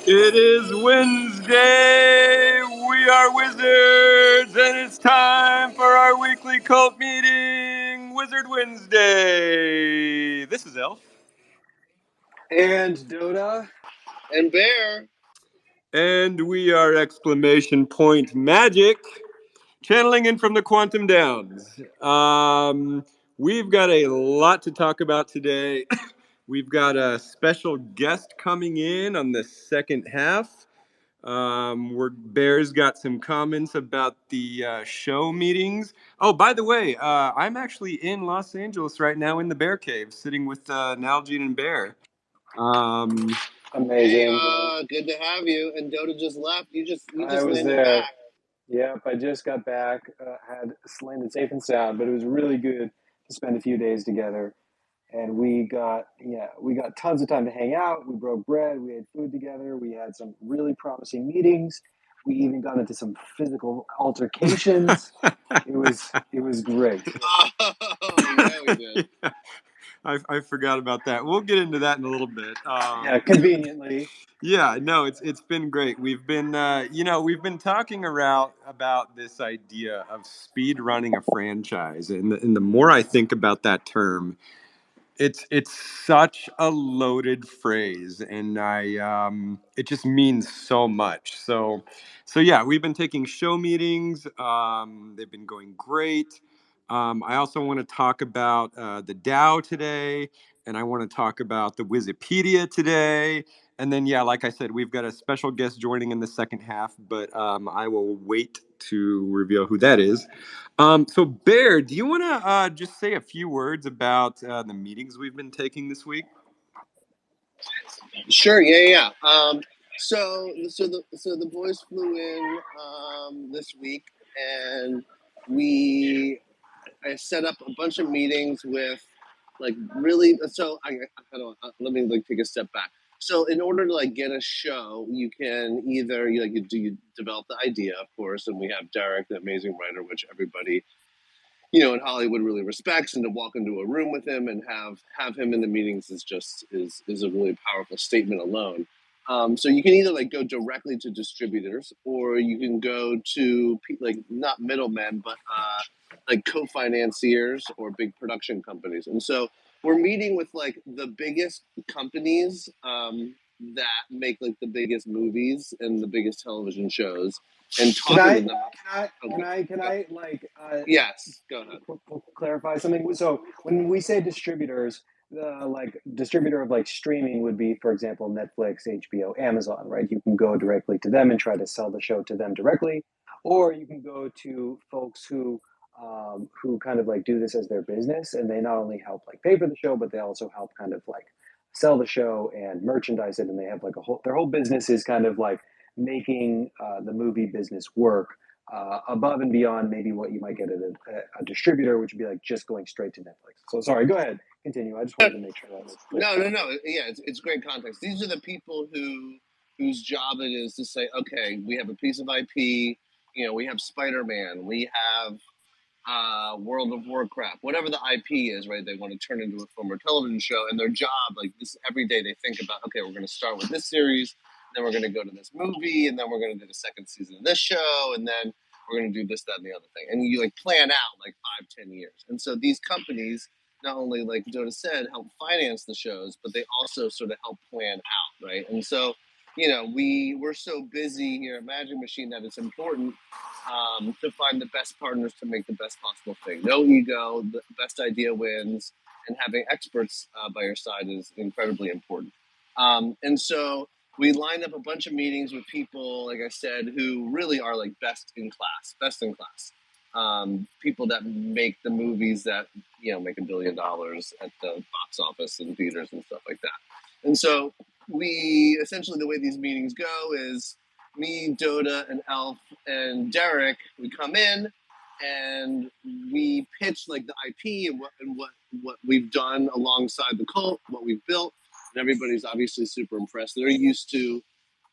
It is Wednesday. We are wizards, and it's time for our weekly cult meeting, Wizard Wednesday. This is Elf. And Dota. And Bear. And we are exclamation point magic, channeling in from the Quantum Downs. We've got a lot to talk about today. We've got a special guest coming in on the second half. Bear's got some comments about the show meetings. Oh, by the way, I'm actually in Los Angeles right now in the Bear Cave, sitting with Nalgene and Bear. Amazing. Hey, good to have you. And Dota just left. You just I was landed there. back. Yep, I just got back. Had landed safe and sound, but it was really good to spend a few days together. And we got tons of time to hang out. We broke bread. We ate food together. We had some really promising meetings. We even got into some physical altercations. It was great. Oh, yeah, we did. I forgot about that. We'll get into that in a little bit. Yeah, conveniently. Yeah, no, it's been great. We've been we've been talking about this idea of speed running a franchise, and the more I think about that term, it's such a loaded phrase, and it just means so much. So yeah, we've been taking show meetings. They've been going great. I also want to talk about the DAO today, and I want to talk about the Wikipedia today. And then, yeah, like I said, we've got a special guest joining in the second half, but I will wait to reveal who that is. So, Bear, do you want to just say a few words about the meetings we've been taking this week? Sure, yeah. So the boys flew in this week, and I set up a bunch of meetings with really. So let me take a step back. So in order to get a show, you can either you develop the idea, of course, and we have Derek, the amazing writer, which everybody in Hollywood really respects, and to walk into a room with him and have him in the meetings is a really powerful statement alone. So you can either go directly to distributors, or you can go to not middlemen, but co-financiers or big production companies. And so we're meeting with the biggest companies that make the biggest movies and the biggest television shows, and talking to them. Can I Yes, go ahead. clarify something? So when we say distributors, distributor of streaming would be, for example, Netflix, HBO, Amazon, right? You can go directly to them and try to sell the show to them directly, or you can go to folks who kind of do this as their business, and they not only help pay for the show, but they also help kind of sell the show and merchandise it, and they have their whole business is kind of making the movie business work above and beyond maybe what you might get at a distributor, which would be just going straight to Netflix. So sorry, go ahead, continue. I just wanted to make sure that was clear. No. Yeah, it's great context. These are the people whose job it is to say, okay, we have a piece of IP. We have Spider-Man. We have World of Warcraft, whatever the IP is, right? They want to turn into a film or television show, and their job, this, every day they think about, okay, we're going to start with this series, then we're going to go to this movie, and then we're going to do the second season of this show, and then we're going to do this, that, and the other thing. And you plan out 5-10 years. And so these companies not only, like Dota said, help finance the shows, but they also sort of help plan out, right? And so we're so busy here at Magic Machine that it's important to find the best partners to make the best possible thing. No ego, the best idea wins, and having experts by your side is incredibly important. And so we lined up a bunch of meetings with people, like I said, who really are best in class. People that make the movies that make $1 billion at the box office and theaters and stuff like that. And so we essentially, the way these meetings go is me, Dota, and Elf, and Derek. We come in and we pitch the IP and what we've done alongside the cult, what we've built, and everybody's obviously super impressed. They're used to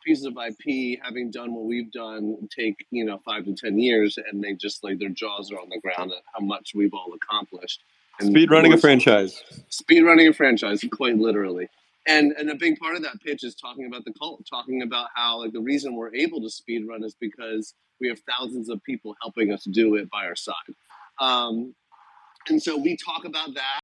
pieces of IP having done what we've done take 5 to 10 years, and they just their jaws are on the ground at how much we've all accomplished. Speed running a franchise. Speed running a franchise, quite literally. And a big part of that pitch is talking about the cult, talking about how like the reason we're able to speed run is because we have thousands of people helping us do it by our side. And so we talk about that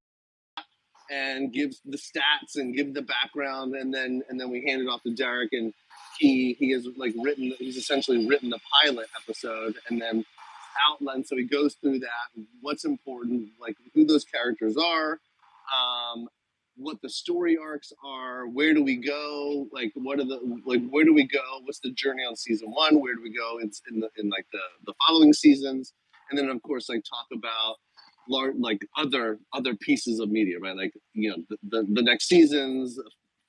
and give the stats and give the background, and then we hand it off to Derek, and he has like he's essentially written the pilot episode, and then outline. So he goes through that, what's important, like who those characters are, what the story arcs are, where do we go, like what are the like where do we go, what's the journey on season one, where do we go in like the following seasons, and then of course like talk about like other pieces of media, right? Like the next seasons,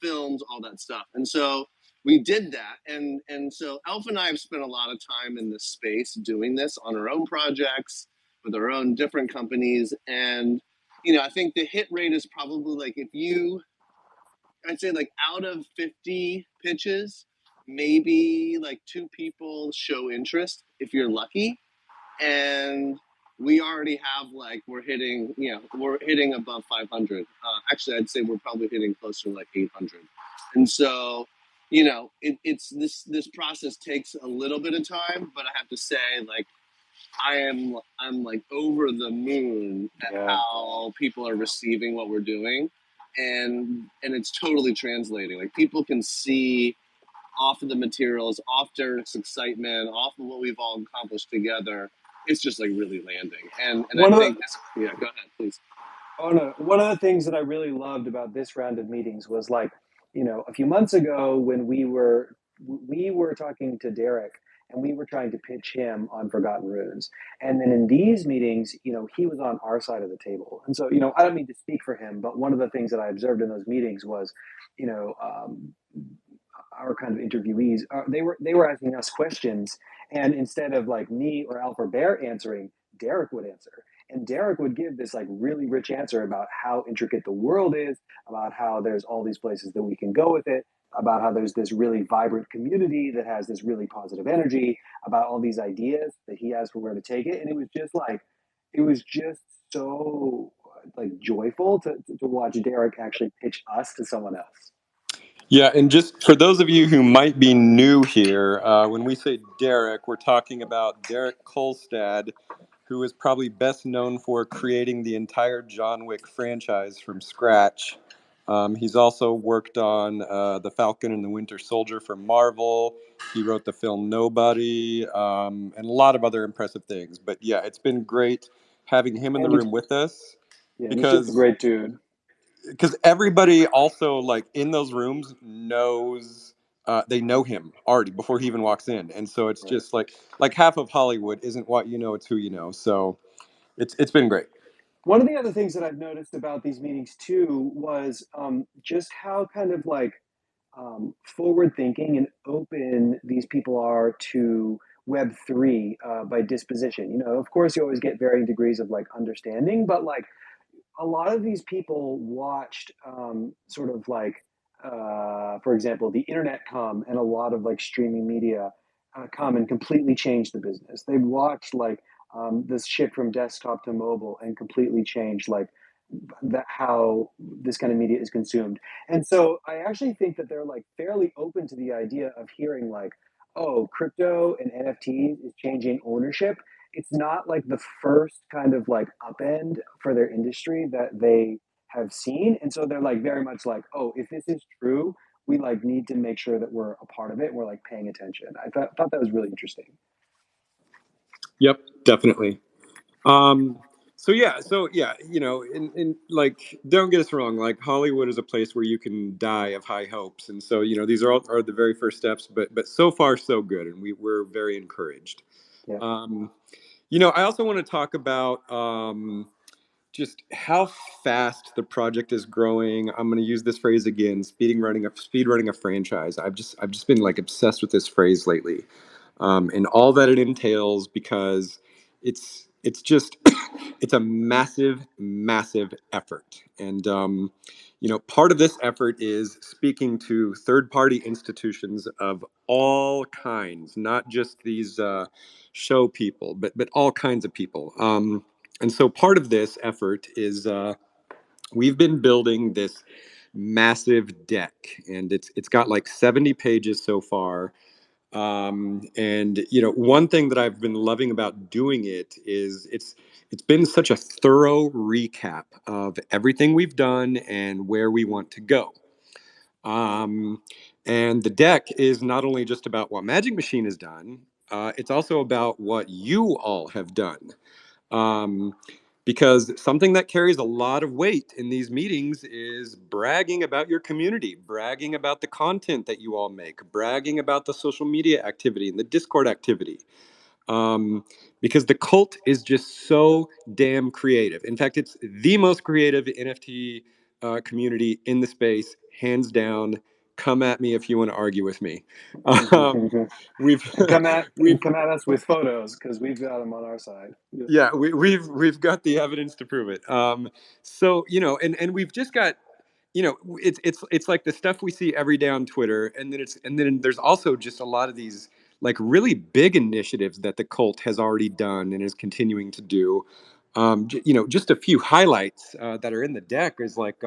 films, all that stuff. And so we did that, and so Elf and I have spent a lot of time in this space doing this on our own projects with our own different companies, and I think the hit rate is probably like I'd say like out of 50 pitches, maybe like 2 people show interest if you're lucky, and we already have like we're hitting above 500. Actually, I'd say we're probably hitting closer to like 800. And so it's this process takes a little bit of time, but I have to say like I'm like over the moon at Yeah. how people are receiving what we're doing, and it's totally translating. Like people can see off of the materials, off Derek's excitement, off of what we've all accomplished together. It's just like really landing. And I One of think the yeah, go ahead, please. Oh no, one of the things that I really loved about this round of meetings was like, a few months ago when we were talking to Derek and we were trying to pitch him on Forgotten Runes. And then in these meetings, he was on our side of the table. And so, I don't mean to speak for him, but one of the things that I observed in those meetings was, you know, um, our kind of interviewees, they were asking us questions, and instead of like me or Alf or Bear answering, Derek would answer, and Derek would give this like really rich answer about how intricate the world is, about how there's all these places that we can go with it, about how there's this really vibrant community that has this really positive energy, about all these ideas that he has for where to take it, and it was just so like joyful to watch Derek actually pitch us to someone else. Yeah, and just for those of you who might be new here, when we say Derek, we're talking about Derek Kolstad, who is probably best known for creating the entire John Wick franchise from scratch. He's also worked on The Falcon and the Winter Soldier for Marvel. He wrote the film Nobody, and a lot of other impressive things. But yeah, it's been great having him in the And he's room with us Yeah, and he's just a because great dude. everybody also like in those rooms knows they know him already before he even walks in, and so it's Right. just like half of Hollywood isn't what you know, it's who you know. So it's been great. One of the other things that I've noticed about these meetings too was just how kind of like forward thinking and open these people are to Web3 by disposition. Of course, you always get varying degrees of like understanding, but like a lot of these people watched sort of like, for example, the internet come and a lot of like streaming media come and completely change the business. They watched like this shift from desktop to mobile and completely change like that how this kind of media is consumed. And so I actually think that they're like fairly open to the idea of hearing like, oh, crypto and NFTs is changing ownership. It's not like the first kind of like upend for their industry that they have seen. And so they're like very much like, oh, if this is true, we like need to make sure that we're a part of it. And we're like paying attention. I thought that was really interesting. Yep, definitely. um so yeah, in like, don't get us wrong, like Hollywood is a place where you can die of high hopes, and so these are the very first steps, but so far so good, and we're very encouraged. Yeah. um I also want to talk about just how fast the project is growing. I'm going to use this phrase again: speed running a franchise. I've just been like obsessed with this phrase lately, and all that it entails, because it's just it's a massive effort, and part of this effort is speaking to third party institutions of all kinds, not just these show people, but all kinds of people. And so part of this effort is we've been building this massive deck, and it's got like 70 pages so far. And one thing that I've been loving about doing it is it's been such a thorough recap of everything we've done and where we want to go. Um, and the deck is not only just about what Magic Machine has done, it's also about what you all have done. Um, because something that carries a lot of weight in these meetings is bragging about your community, bragging about the content that you all make, bragging about the social media activity and the Discord activity. Because the cult is just so damn creative. In fact, it's the most creative NFT community in the space, hands down. Come at me if you want to argue with me. Um, we've And come at we've us with photos because we've got them on our side. Yeah. yeah, we've got the evidence to prove it. So and we've just got it's like the stuff we see every day on Twitter, and then there's also just a lot of these like really big initiatives that the cult has already done and is continuing to do. Just a few highlights that are in the deck is like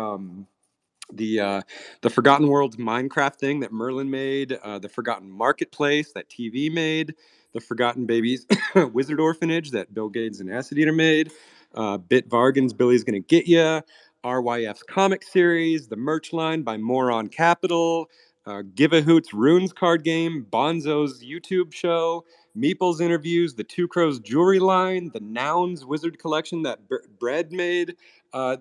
the uh, the Forgotten Worlds Minecraft thing that Merlin made, the Forgotten Marketplace that TV made, the Forgotten Babies Wizard Orphanage that Bill Gates and Acid Eater made, Bit Vargan's Billy's Gonna Get Ya, RYF's comic series, the merch line by Moron Capital, Give a Hoot's Runes card game, Bonzo's YouTube show, Meeple's interviews, the Two Crows jewelry line, the Nouns Wizard collection that Bread made. Uh,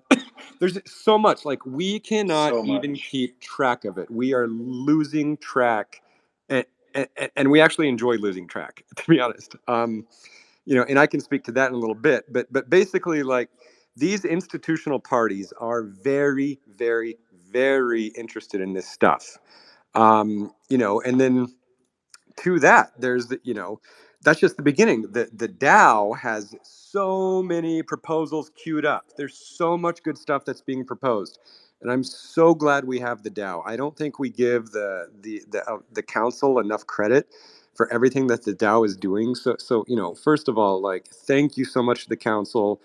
there's so much, like we cannot So even much. keep track of it. We are losing track, and, and we actually enjoy losing track, to be honest. And I can speak to that in a little bit, but basically, like these institutional parties are very, very, very interested in this stuff. And then to that, that's just the beginning. The DAO has so many proposals queued up. There's so much good stuff that's being proposed, and I'm so glad we have the DAO. I don't think we give the council enough credit for everything that the DAO is doing. So first of all, like thank you so much to the council.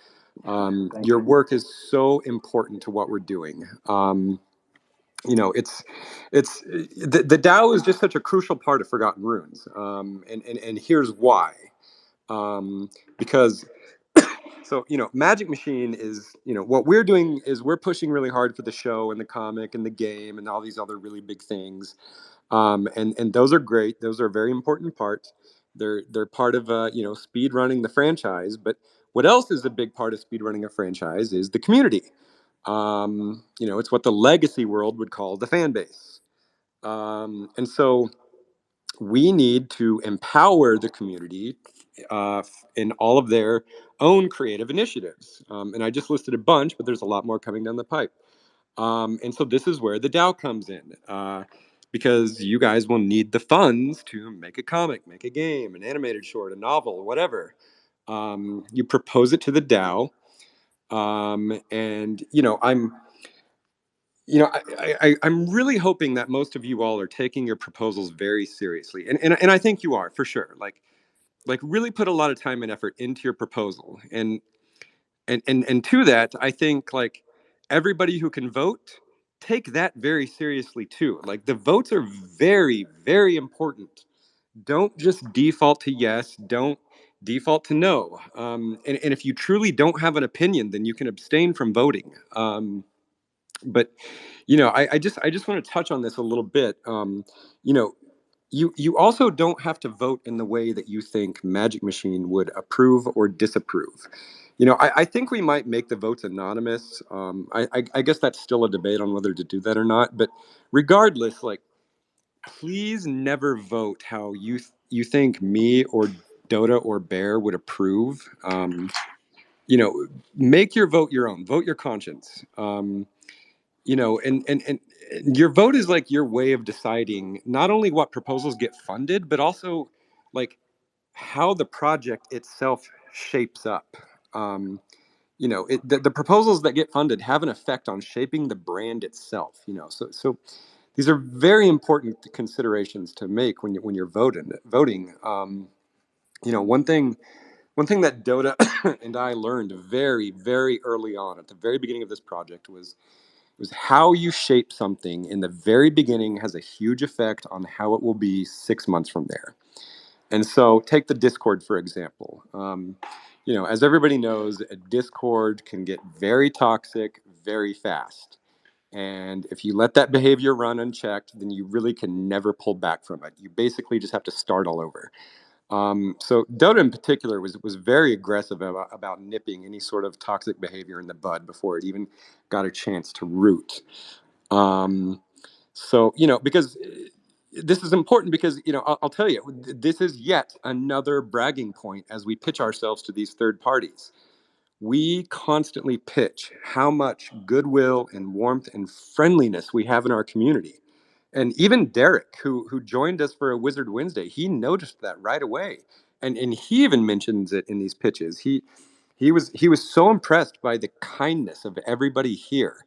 Thank Your you. work is so important to what we're doing. It's the DAO is just such a crucial part of Forgotten Runes, and here's why. Um, because Magic Machine is what we're doing is we're pushing really hard for the show and the comic and the game and all these other really big things, and those are great. Those are a very important parts. They're part of speed running the franchise. But what else is a big part of speed running a franchise is the community. It's what the legacy world would call the fan base. And so we need to empower the community in all of their own creative initiatives. And I just listed a bunch, but there's a lot more coming down the pipe. And so this is where the DAO comes in, because you guys will need the funds to make a comic, make a game, an animated short, a novel, whatever. You propose it to the DAO, and I'm really hoping that most of you all are taking your proposals very seriously, and I think you are for sure. Like really put a lot of time and effort into your proposal, and to that, I think like everybody who can vote, take that very seriously too. Like the votes are very, very important. Don't just default to yes. Don't default to no. And if you truly don't have an opinion, then you can abstain from voting. But I just want to touch on this a little bit. You know, you also don't have to vote in the way that you think Magic Machine would approve or disapprove. I think we might make the votes anonymous. I guess that's still a debate on whether to do that or not. But regardless, like, please never vote how you think me or Dota or Bear would approve. Make your vote your own. Vote your conscience. And your vote is like your way of deciding not only what proposals get funded, but also like how the project itself shapes up. The proposals that get funded have an effect on shaping the brand itself. So these are very important considerations to make when you're voting. One thing that Dota and I learned very, very early on at the very beginning of this project was was how you shape something in the very beginning has a huge effect on how it will be 6 months from there. And so, take the Discord for example. As everybody knows, a Discord can get very toxic very fast. And if you let that behavior run unchecked, then you really can never pull back from it. You basically just have to start all over. So Dota in particular was very aggressive about nipping any sort of toxic behavior in the bud before it even got a chance to root. Um, because this is important because I'll tell you, this is yet another bragging point as we pitch ourselves to these third parties. We constantly pitch how much goodwill and warmth and friendliness we have in our community. And even Derek, who joined us for a Wizard Wednesday, he noticed that right away. And he even mentions it in these pitches. He was so impressed by the kindness of everybody here.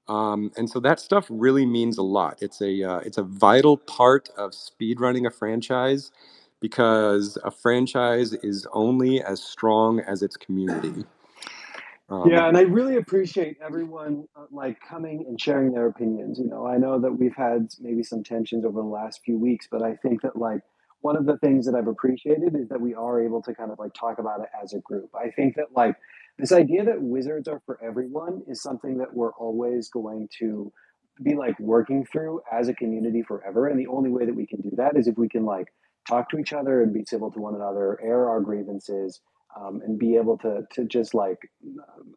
And so that stuff really means a lot. It's a vital part of speed running a franchise because a franchise is only as strong as its community. Yeah, and I really appreciate everyone like coming and sharing their opinions. I know that we've had maybe some tensions over the last few weeks, but I think that like one of the things that I've appreciated is that we are able to kind of like talk about it as a group. I think that like this idea that wizards are for everyone is something that we're always going to be like working through as a community forever. And the only way that we can do that is if we can like talk to each other and be civil to one another, air our grievances, and be able to just like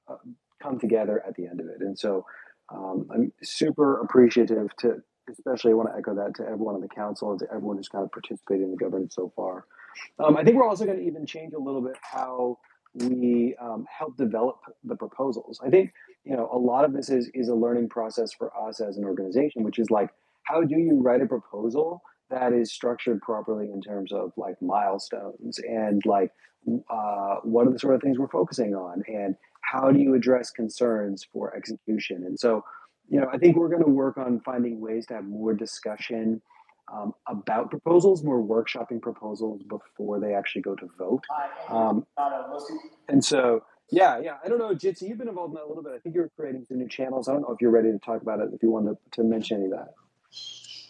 uh, come together at the end of it. And so I'm super appreciative to, especially I want to echo that to everyone on the council and to everyone who's kind of participated in the governance so far. I think we're also going to even change a little bit how we help develop the proposals. I think a lot of this is a learning process for us as an organization, which is like how do you write a proposal that is structured properly in terms of like milestones and like what are the sort of things we're focusing on and how do you address concerns for execution. And so I think we're going to work on finding ways to have more discussion about proposals, more workshopping proposals before they actually go to vote. Um, and so, yeah. I don't know, Jitsi, you've been involved in that a little bit. I think you're creating some new channels. I don't know if you're ready to talk about it, if you want to mention any of that.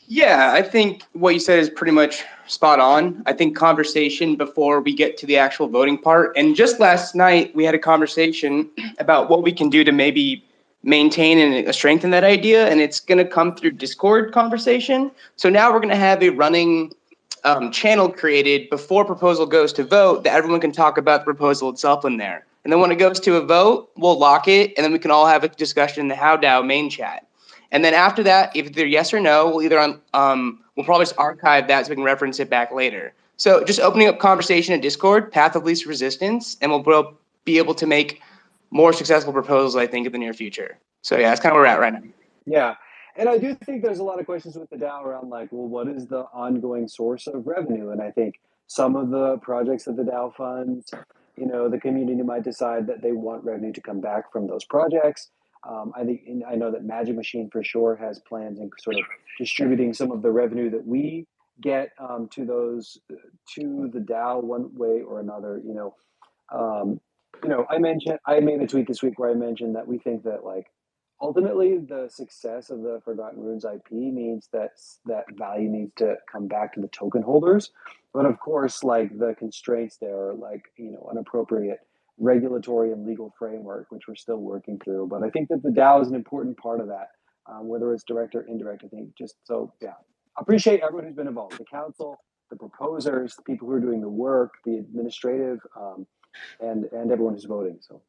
Yeah, I think what you said is pretty much spot on. I think conversation before we get to the actual voting part. And just last night, we had a conversation about what we can do to maybe maintain and strengthen that idea. And it's going to come through Discord conversation. So now we're going to have a running channel created before proposal goes to vote that everyone can talk about the proposal itself in there. And then when it goes to a vote, we'll lock it. And then we can all have a discussion in the HowDAO main chat. And then after that, if they're yes or no, we'll either we'll probably just archive that so we can reference it back later. So just opening up conversation in Discord, path of least resistance, and we'll be able to make more successful proposals, I think, in the near future. So yeah, that's kind of where we're at right now. Yeah. And I do think there's a lot of questions with the DAO around like, well, what is the ongoing source of revenue? And I think some of the projects that the DAO funds, the community might decide that they want revenue to come back from those projects. I know that Magic Machine for sure has plans in sort of distributing some of the revenue that we get to the DAO one way or another. I made a tweet this week where I mentioned that we think that like ultimately the success of the Forgotten Runes IP means that that value needs to come back to the token holders. But of course, like the constraints there are like, an appropriate regulatory and legal framework, which we're still working through. But I think that the DAO is an important part of that, whether it's direct or indirect. I think just so, yeah. Appreciate everyone who's been involved, the council, the proposers, the people who are doing the work, the administrative, and everyone who's voting. So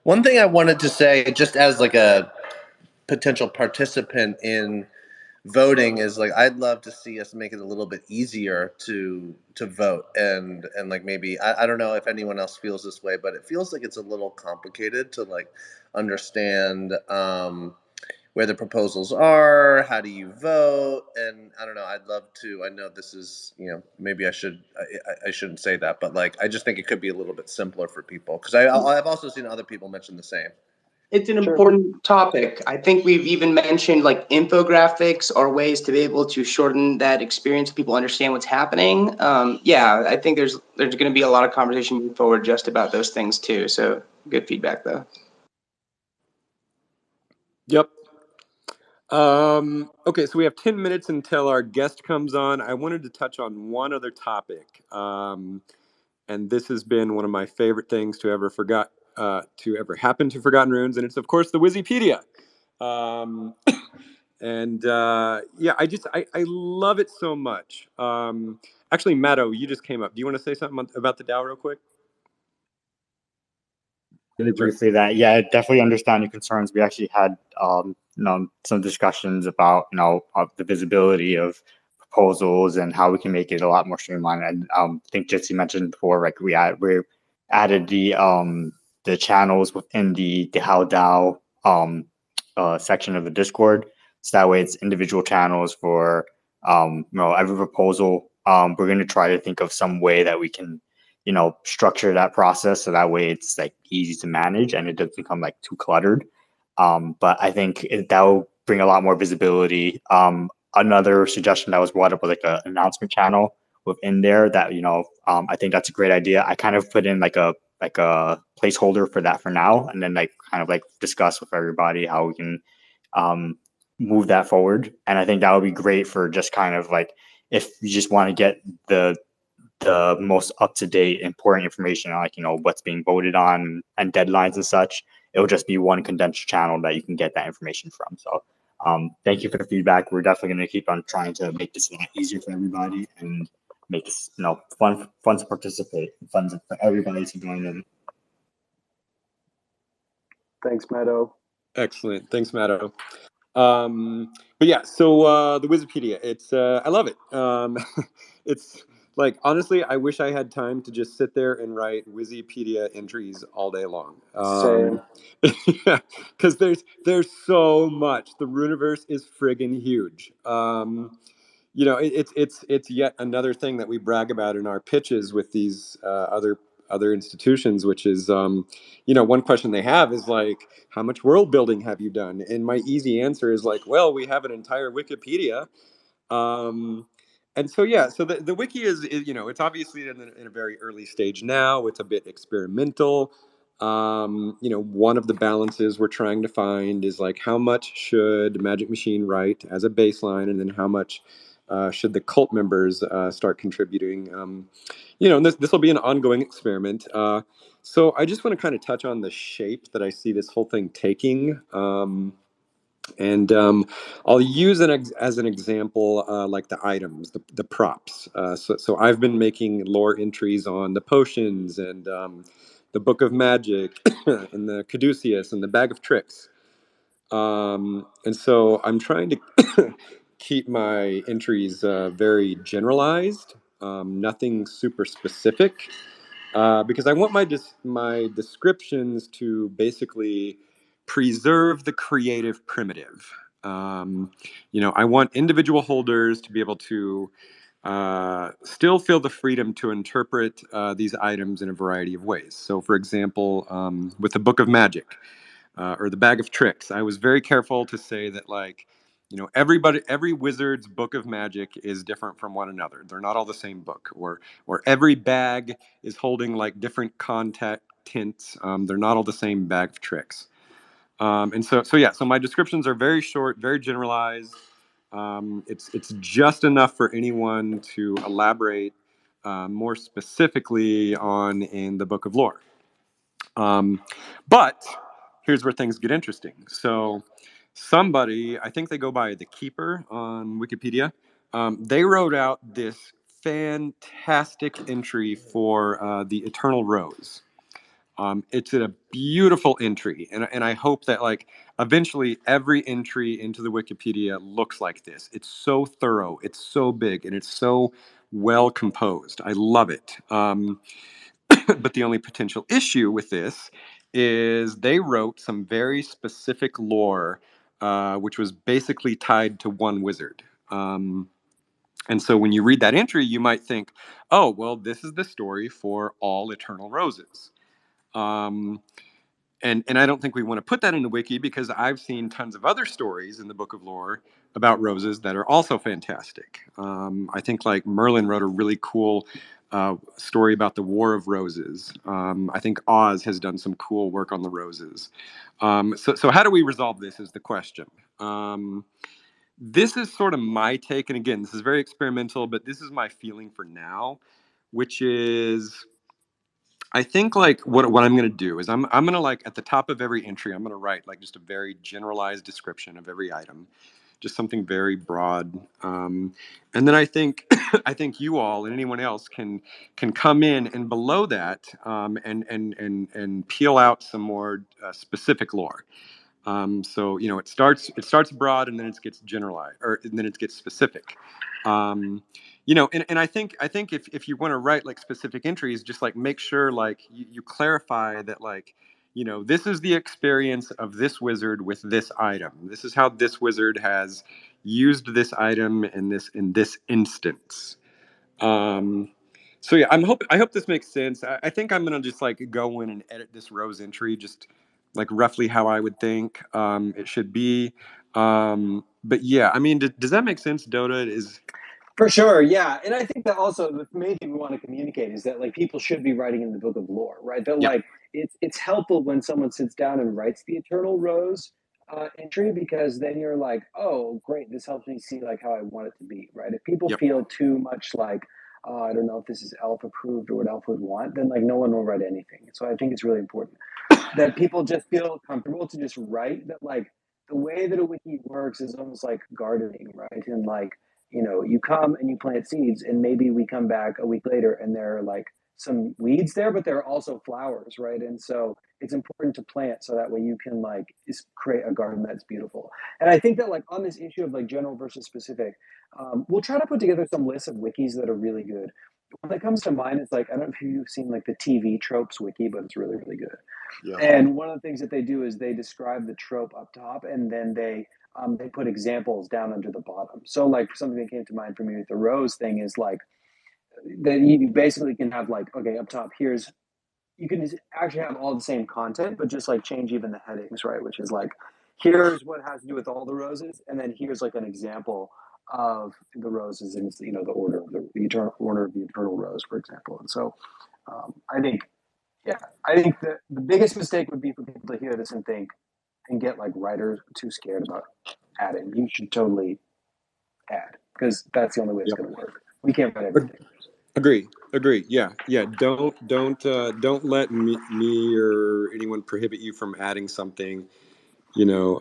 one thing I wanted to say, just as like a potential participant in voting, is like I'd love to see us make it a little bit easier to vote, and like maybe I don't know if anyone else feels this way, but it feels like it's a little complicated to like understand where the proposals are, how do you vote, and I don't know. I'd love to. I know this is, maybe I shouldn't say that, but like I just think it could be a little bit simpler for people because I've also seen other people mention the same. It's an important topic. I think we've even mentioned like infographics or ways to be able to shorten that experience so people understand what's happening. Yeah, I think there's going to be a lot of conversation moving forward just about those things too. So good feedback though. Yep. Okay, so we have 10 minutes until our guest comes on. I wanted to touch on one other topic. And this has been one of my favorite things to ever happen to Forgotten Runes, and it's of course the Wikipedia. Um, and yeah, I love it so much. Actually, Matto, you just came up. Do you want to say something about the DAO real quick? Really briefly, that yeah, I definitely understand your concerns. We actually had some discussions about the visibility of proposals and how we can make it a lot more streamlined. And I think Jitsi mentioned before, like we added the channels within the How DAO section of the Discord, so that way it's individual channels for every proposal. We're going to try to think of some way that we can structure that process so that way it's like easy to manage and it doesn't become like too cluttered. But I think that will bring a lot more visibility. Another suggestion that was brought up was like an announcement channel within there that I think that's a great idea. I kind of put in like a placeholder for that for now, and then like kind of like discuss with everybody how we can move that forward. And I think that would be great for just kind of like if you just want to get the most up-to-date important information on like what's being voted on and deadlines and such. It'll just be one condensed channel that you can get that information from. So thank you for the feedback. We're definitely going to keep on trying to make this a lot easier for everybody and make this fun to participate, fun for everybody to join in. Thanks, Matto. Excellent. Thanks, Matto. But yeah, so the Wikipedia, it's I love it. It's like honestly, I wish I had time to just sit there and write Wikipedia entries all day long. Same. Yeah, because there's so much. The Runiverse is friggin' huge. It's yet another thing that we brag about in our pitches with these other institutions, which is one question they have is like, how much world building have you done? And my easy answer is like, well, we have an entire Wikipedia. And so yeah, so the wiki is it's obviously in a very early stage now. It's a bit experimental. One of the balances we're trying to find is like how much should Magic Machine write as a baseline, and then how much should the cult members start contributing. And this will be an ongoing experiment. So I just want to kind of touch on the shape that I see this whole thing taking. And I'll use as an example, like the items, the props. So I've been making lore entries on the potions and the Book of Magic and the Caduceus and the Bag of Tricks. And so I'm trying to keep my entries very generalized, nothing super specific, because I want my descriptions to basically preserve the creative primitive. I want individual holders to be able to still feel the freedom to interpret these items in a variety of ways. So, for example, with the Book of Magic or the Bag of Tricks, I was very careful to say that, like, every wizard's Book of Magic is different from one another. They're not all the same book. Or every bag is holding like different content tints. They're not all the same Bag of Tricks. And so yeah, so my descriptions are very short, very generalized. It's just enough for anyone to elaborate more specifically on in the Book of Lore. But here's where things get interesting. So somebody, I think they go by the Keeper on Wikipedia, they wrote out this fantastic entry for the Eternal Rose. It's a beautiful entry, and I hope that like eventually every entry into the Wikipedia looks like this. It's so thorough, it's so big, and it's so well composed. I love it. But the only potential issue with this is they wrote some very specific lore, which was basically tied to one wizard. And so when you read that entry, you might think, oh, well, this is the story for all Eternal Roses. Um, and I don't think we want to put that in the wiki because I've seen tons of other stories in the Book of Lore about roses that are also fantastic. I think like Merlin wrote a really cool story about the War of Roses. I think Oz has done some cool work on the roses. So how do we resolve this is the question. Um, this is sort of my take, and again, this is very experimental, but this is my feeling for now, which is I think like what I'm gonna do is I'm gonna like at the top of every entry I'm gonna write like just a very generalized description of every item, just something very broad, and then I think I think you all and anyone else can come in and below that and peel out some more specific lore. So it starts broad and then it gets generalized or and then it gets specific. And I think if you want to write like specific entries, just like make sure like you clarify that like this is the experience of this wizard with this item. This is how this wizard has used this item in this instance. Um, so yeah, I hope this makes sense. I think I'm gonna just like go in and edit this rose entry just like roughly how I would think it should be. But yeah, I mean, does that make sense, Dota? Is For sure, yeah. And I think that also the main thing we want to communicate is that like people should be writing in the book of lore, right? That yeah, like it's helpful when someone sits down and writes the Eternal Rose entry because then you're like, oh, great, this helps me see like how I want it to be, right? If people yep, feel too much like, oh, I don't know if this is elf approved or what elf would want, then like no one will write anything. So I think it's really important that people just feel comfortable to just write that like the way that a wiki works is almost like gardening, right? And like you come and you plant seeds, and maybe we come back a week later and there are like some weeds there, but there are also flowers, right? And so it's important to plant so that way you can like create a garden that's beautiful. And I think that like on this issue of like general versus specific, we'll try to put together some lists of wikis that are really good. One that comes to mind is like I don't know if you've seen like the TV tropes wiki, but it's really really good. yeah, And one of the things that they do is they describe the trope up top, and then they put examples down under the bottom. So, like something that came to mind for me with the rose thing is like that you basically can have like okay up top here's you can actually have all the same content, but just like change even the headings, right? Which is like here's what has to do with all the roses, and then here's like an example of the roses in the order of the eternal order of the eternal rose, for example. And so I think yeah, I think the biggest mistake would be for people to hear this and think and get like writers too scared about adding. You should totally add because that's the only way it's yep. going to work. We can't write everything. Agree. Yeah. Don't let me or anyone prohibit you from adding something. You know,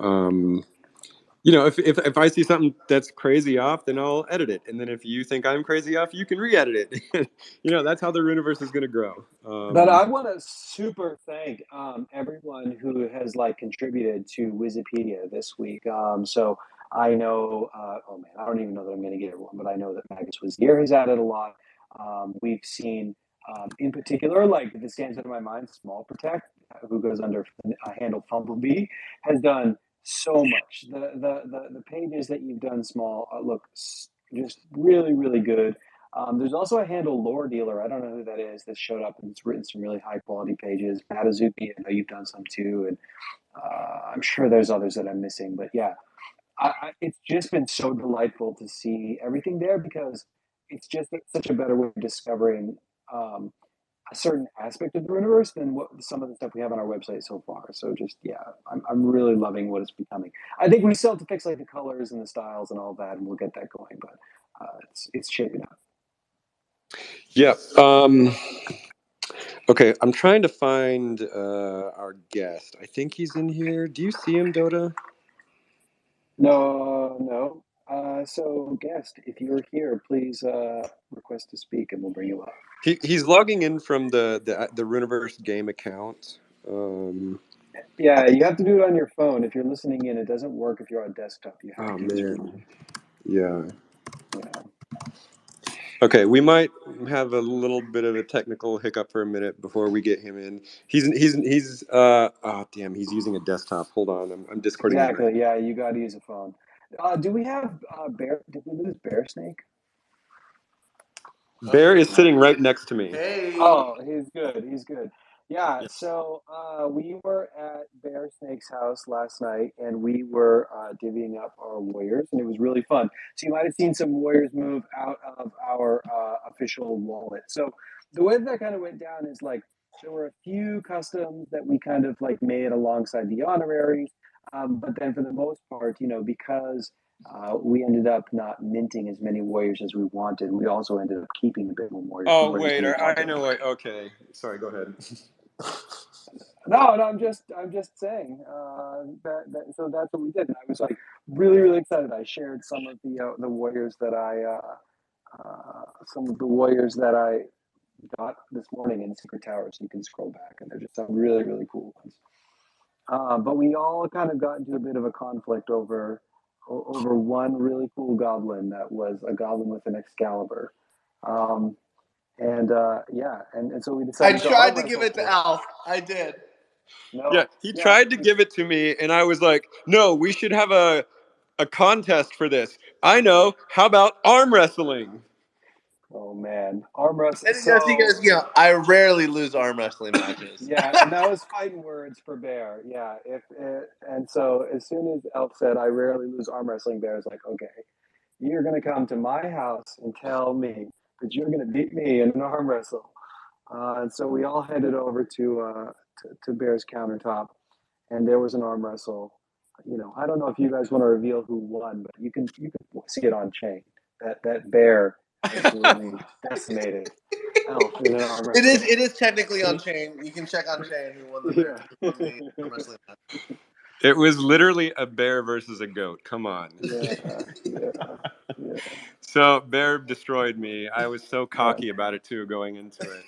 if I see something that's crazy off, then I'll edit it. And then if you think I'm crazy off, you can re-edit it. That's how the universe is going to grow. But I want to super thank everyone who has like contributed to Wikipedia this week. So I know, oh man, I don't even know that I'm going to get everyone, but I know that Magus Wazir has added a lot. We've seen, in particular, like this stands out of my mind, Small Protect, who goes under handle Fumblebee, has done so much. The pages that you've done, Small, look just really, really good. There's also a handle Lore Dealer. I don't know who that is that showed up and it's written some really high quality pages. Matazuki, I know you've done some too, and I'm sure there's others that I'm missing. But yeah, it's just been so delightful to see everything there because it's just such a better way of discovering a certain aspect of the universe than what some of the stuff we have on our website so far. So just yeah, I'm really loving what it's becoming. I think we still have to fix like the colors and the styles and all that, and we'll get that going. But it's shaping up. Yeah. Okay, I'm trying to find our guest. I think he's in here. Do you see him, Dota? No, no. So, guest, if you're here, please request to speak, and we'll bring you up. He's logging in from the Runiverse game account. Yeah, you have to do it on your phone. If you're listening in, it doesn't work if you're on desktop. You have Oh to use your man, phone. yeah. Yeah. Okay, we might have a little bit of a technical hiccup for a minute before we get him in. He's oh damn, he's using a desktop. Hold on, I'm discording him right Exactly. Yeah, you got to use a phone. Do we have Bear? Did we lose Bear Snake? now. Bear is sitting right next to me. Hey. Oh, he's good. He's good. Yeah. Yeah. So we were at Bear Snake's house last night, and we were divvying up our warriors, and it was really fun. So you might have seen some warriors move out of our official wallet. So the way that kind of went down is like there were a few customs that we kind of like made alongside the honoraries. But then for the most part, because we ended up not minting as many warriors as we wanted, we also ended up keeping a bit more warriors Oh as wait, we I wanted. know what. Okay, sorry. Go ahead. No, I'm just saying so that's what we did. And I was like really, really excited. I shared some of the warriors that I got this morning in Secret Tower, so you can scroll back, and there's just some really, really cool ones. But we all kind of got into a bit of a conflict over one really cool goblin that was a goblin with an Excalibur. Um, and so we I decided to tried arm to give wrestle it to for it. Alf. I did. Yeah, No, he yeah, tried to give it to me, and I was like, "No, we should have a contest for this." I know. How about arm wrestling? oh man, arm wrestle. And you So guys, I rarely lose arm wrestling matches. yeah, and that was fighting words for Bear. Yeah, and so as soon as Elf said, "I rarely lose arm wrestling," Bear's like, "Okay, you're gonna come to my house and tell me that you're gonna beat me in an arm wrestle." And so we all headed over to Bear's countertop, and there was an arm wrestle. I don't know if you guys want to reveal who won, but you can see it on chain. That Bear absolutely decimated Elf in an arm It is wrestle. it is technically on chain. You can check on chain who won Yeah. arm wrestling match. It was literally a bear versus a goat. Come on. Yeah, yeah, yeah, So bear destroyed me. I was so yeah. cocky about it too going into it.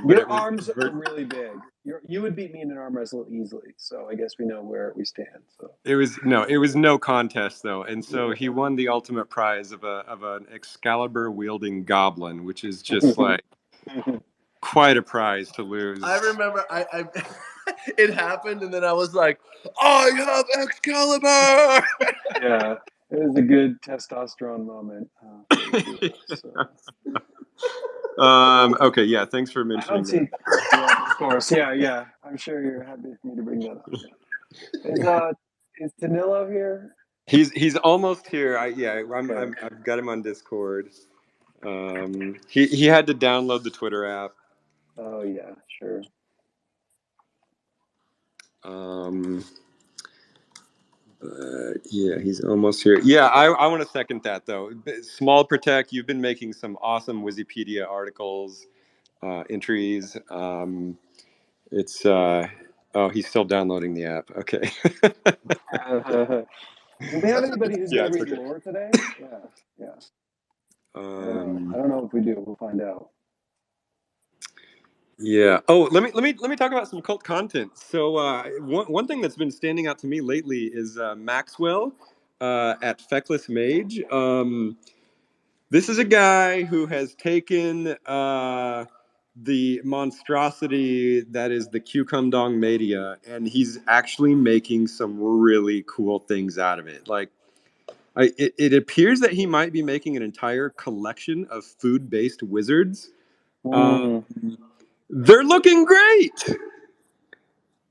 But it Your was arms are really big. You would beat me in an arm wrestle easily. So I guess we know where we stand. So it was no contest though, and so he yeah. won the ultimate prize of an Excalibur wielding goblin, which is just like quite a prize to lose. I remember I it happened, and then I was like, I have Excalibur. Yeah, it was a good testosterone moment for the two of us. So Okay, yeah, thanks for I don't mentioning that. see. Yeah, of course. Yeah, yeah. I'm sure you're happy for me to bring that up. Is Danilo here? He's almost here. Okay. I've got him on Discord. He had to download the Twitter app. Oh yeah, sure. Um, yeah, he's almost here. Yeah, I want to second that though. Small Protect, you've been making some awesome Wikipedia articles, entries. It's oh, he's still downloading the app. Okay. Do we have anybody who's Yeah, going to it's read okay. lore today? Yeah, yeah. I don't know. I Um, don't know if we do. We'll find out. yeah. Oh, let me talk about some cult content. So one thing that's been standing out to me lately is Maxwell at Feckless Mage. This is a guy who has taken the monstrosity that is the Cucumdong Media, and he's actually making some really cool things out of it. Like, it appears that he might be making an entire collection of food-based wizards. Um, Mm. they're looking great.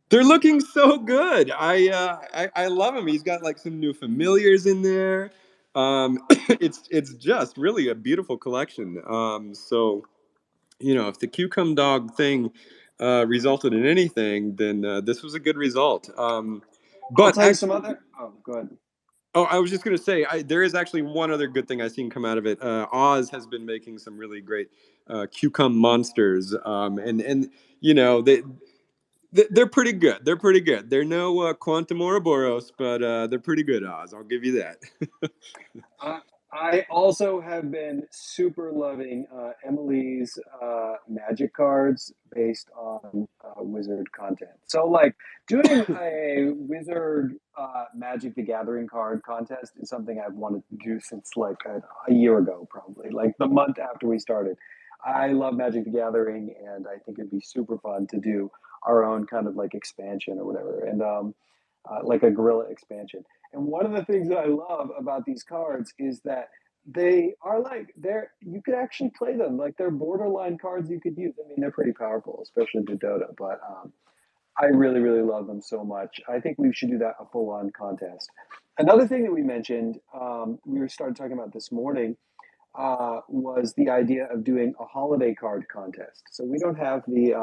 They're looking so good. I love him. He's got like some new familiars in there. It's just really a beautiful collection. So if the Cucum Dog thing resulted in anything, then this was a good result. I'll But tell you some actually, other. Oh, go ahead. oh, I was just gonna say, there is actually one other good thing I've seen come out of it. Oz has been making some really great Cucum monsters, and they're pretty good. They're pretty good. They're no Quantum Ouroboros, but they're pretty good, Oz. I'll give you that. I, I also have been super loving Emily's magic cards based on wizard content. So, like, doing a wizard Magic the Gathering card contest is something I've wanted to do since like a year ago, probably, like the month after we started. I love Magic the Gathering, and I think it'd be super fun to do our own kind of like expansion or whatever, and like a gorilla expansion. And one of the things that I love about these cards is that they are like you could actually play them like they're borderline cards you could use. I mean, they're pretty powerful, especially the Dota, but I really, really love them so much. I think we should do that a full on contest. Another thing that we mentioned, we started talking about this morning, was the idea of doing a holiday card contest. So we don't have the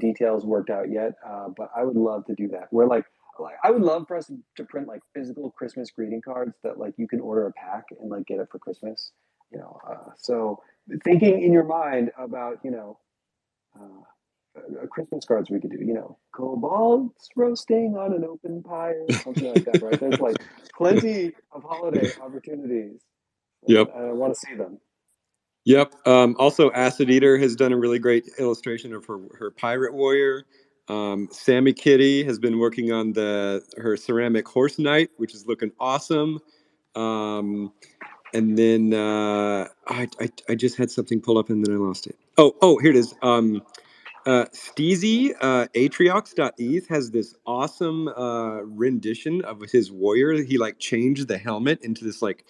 details worked out yet, but I would love to do that. Where like like I would love for us to print like physical Christmas greeting cards that like you can order a pack and like get it for Christmas. So thinking in your mind about Christmas cards we could do. Cobalts roasting on an open pyre, something like that. Right? There's like plenty of holiday opportunities, and Yep. I want to see them. Yep. Also, Acid Eater has done a really great illustration of her pirate warrior. Sammy Kitty has been working on her ceramic horse knight, which is looking awesome. And then I just had something pull up and then I lost it. Oh, here it is. Steezy, Atriox.eth has this awesome rendition of his warrior. He like changed the helmet into this like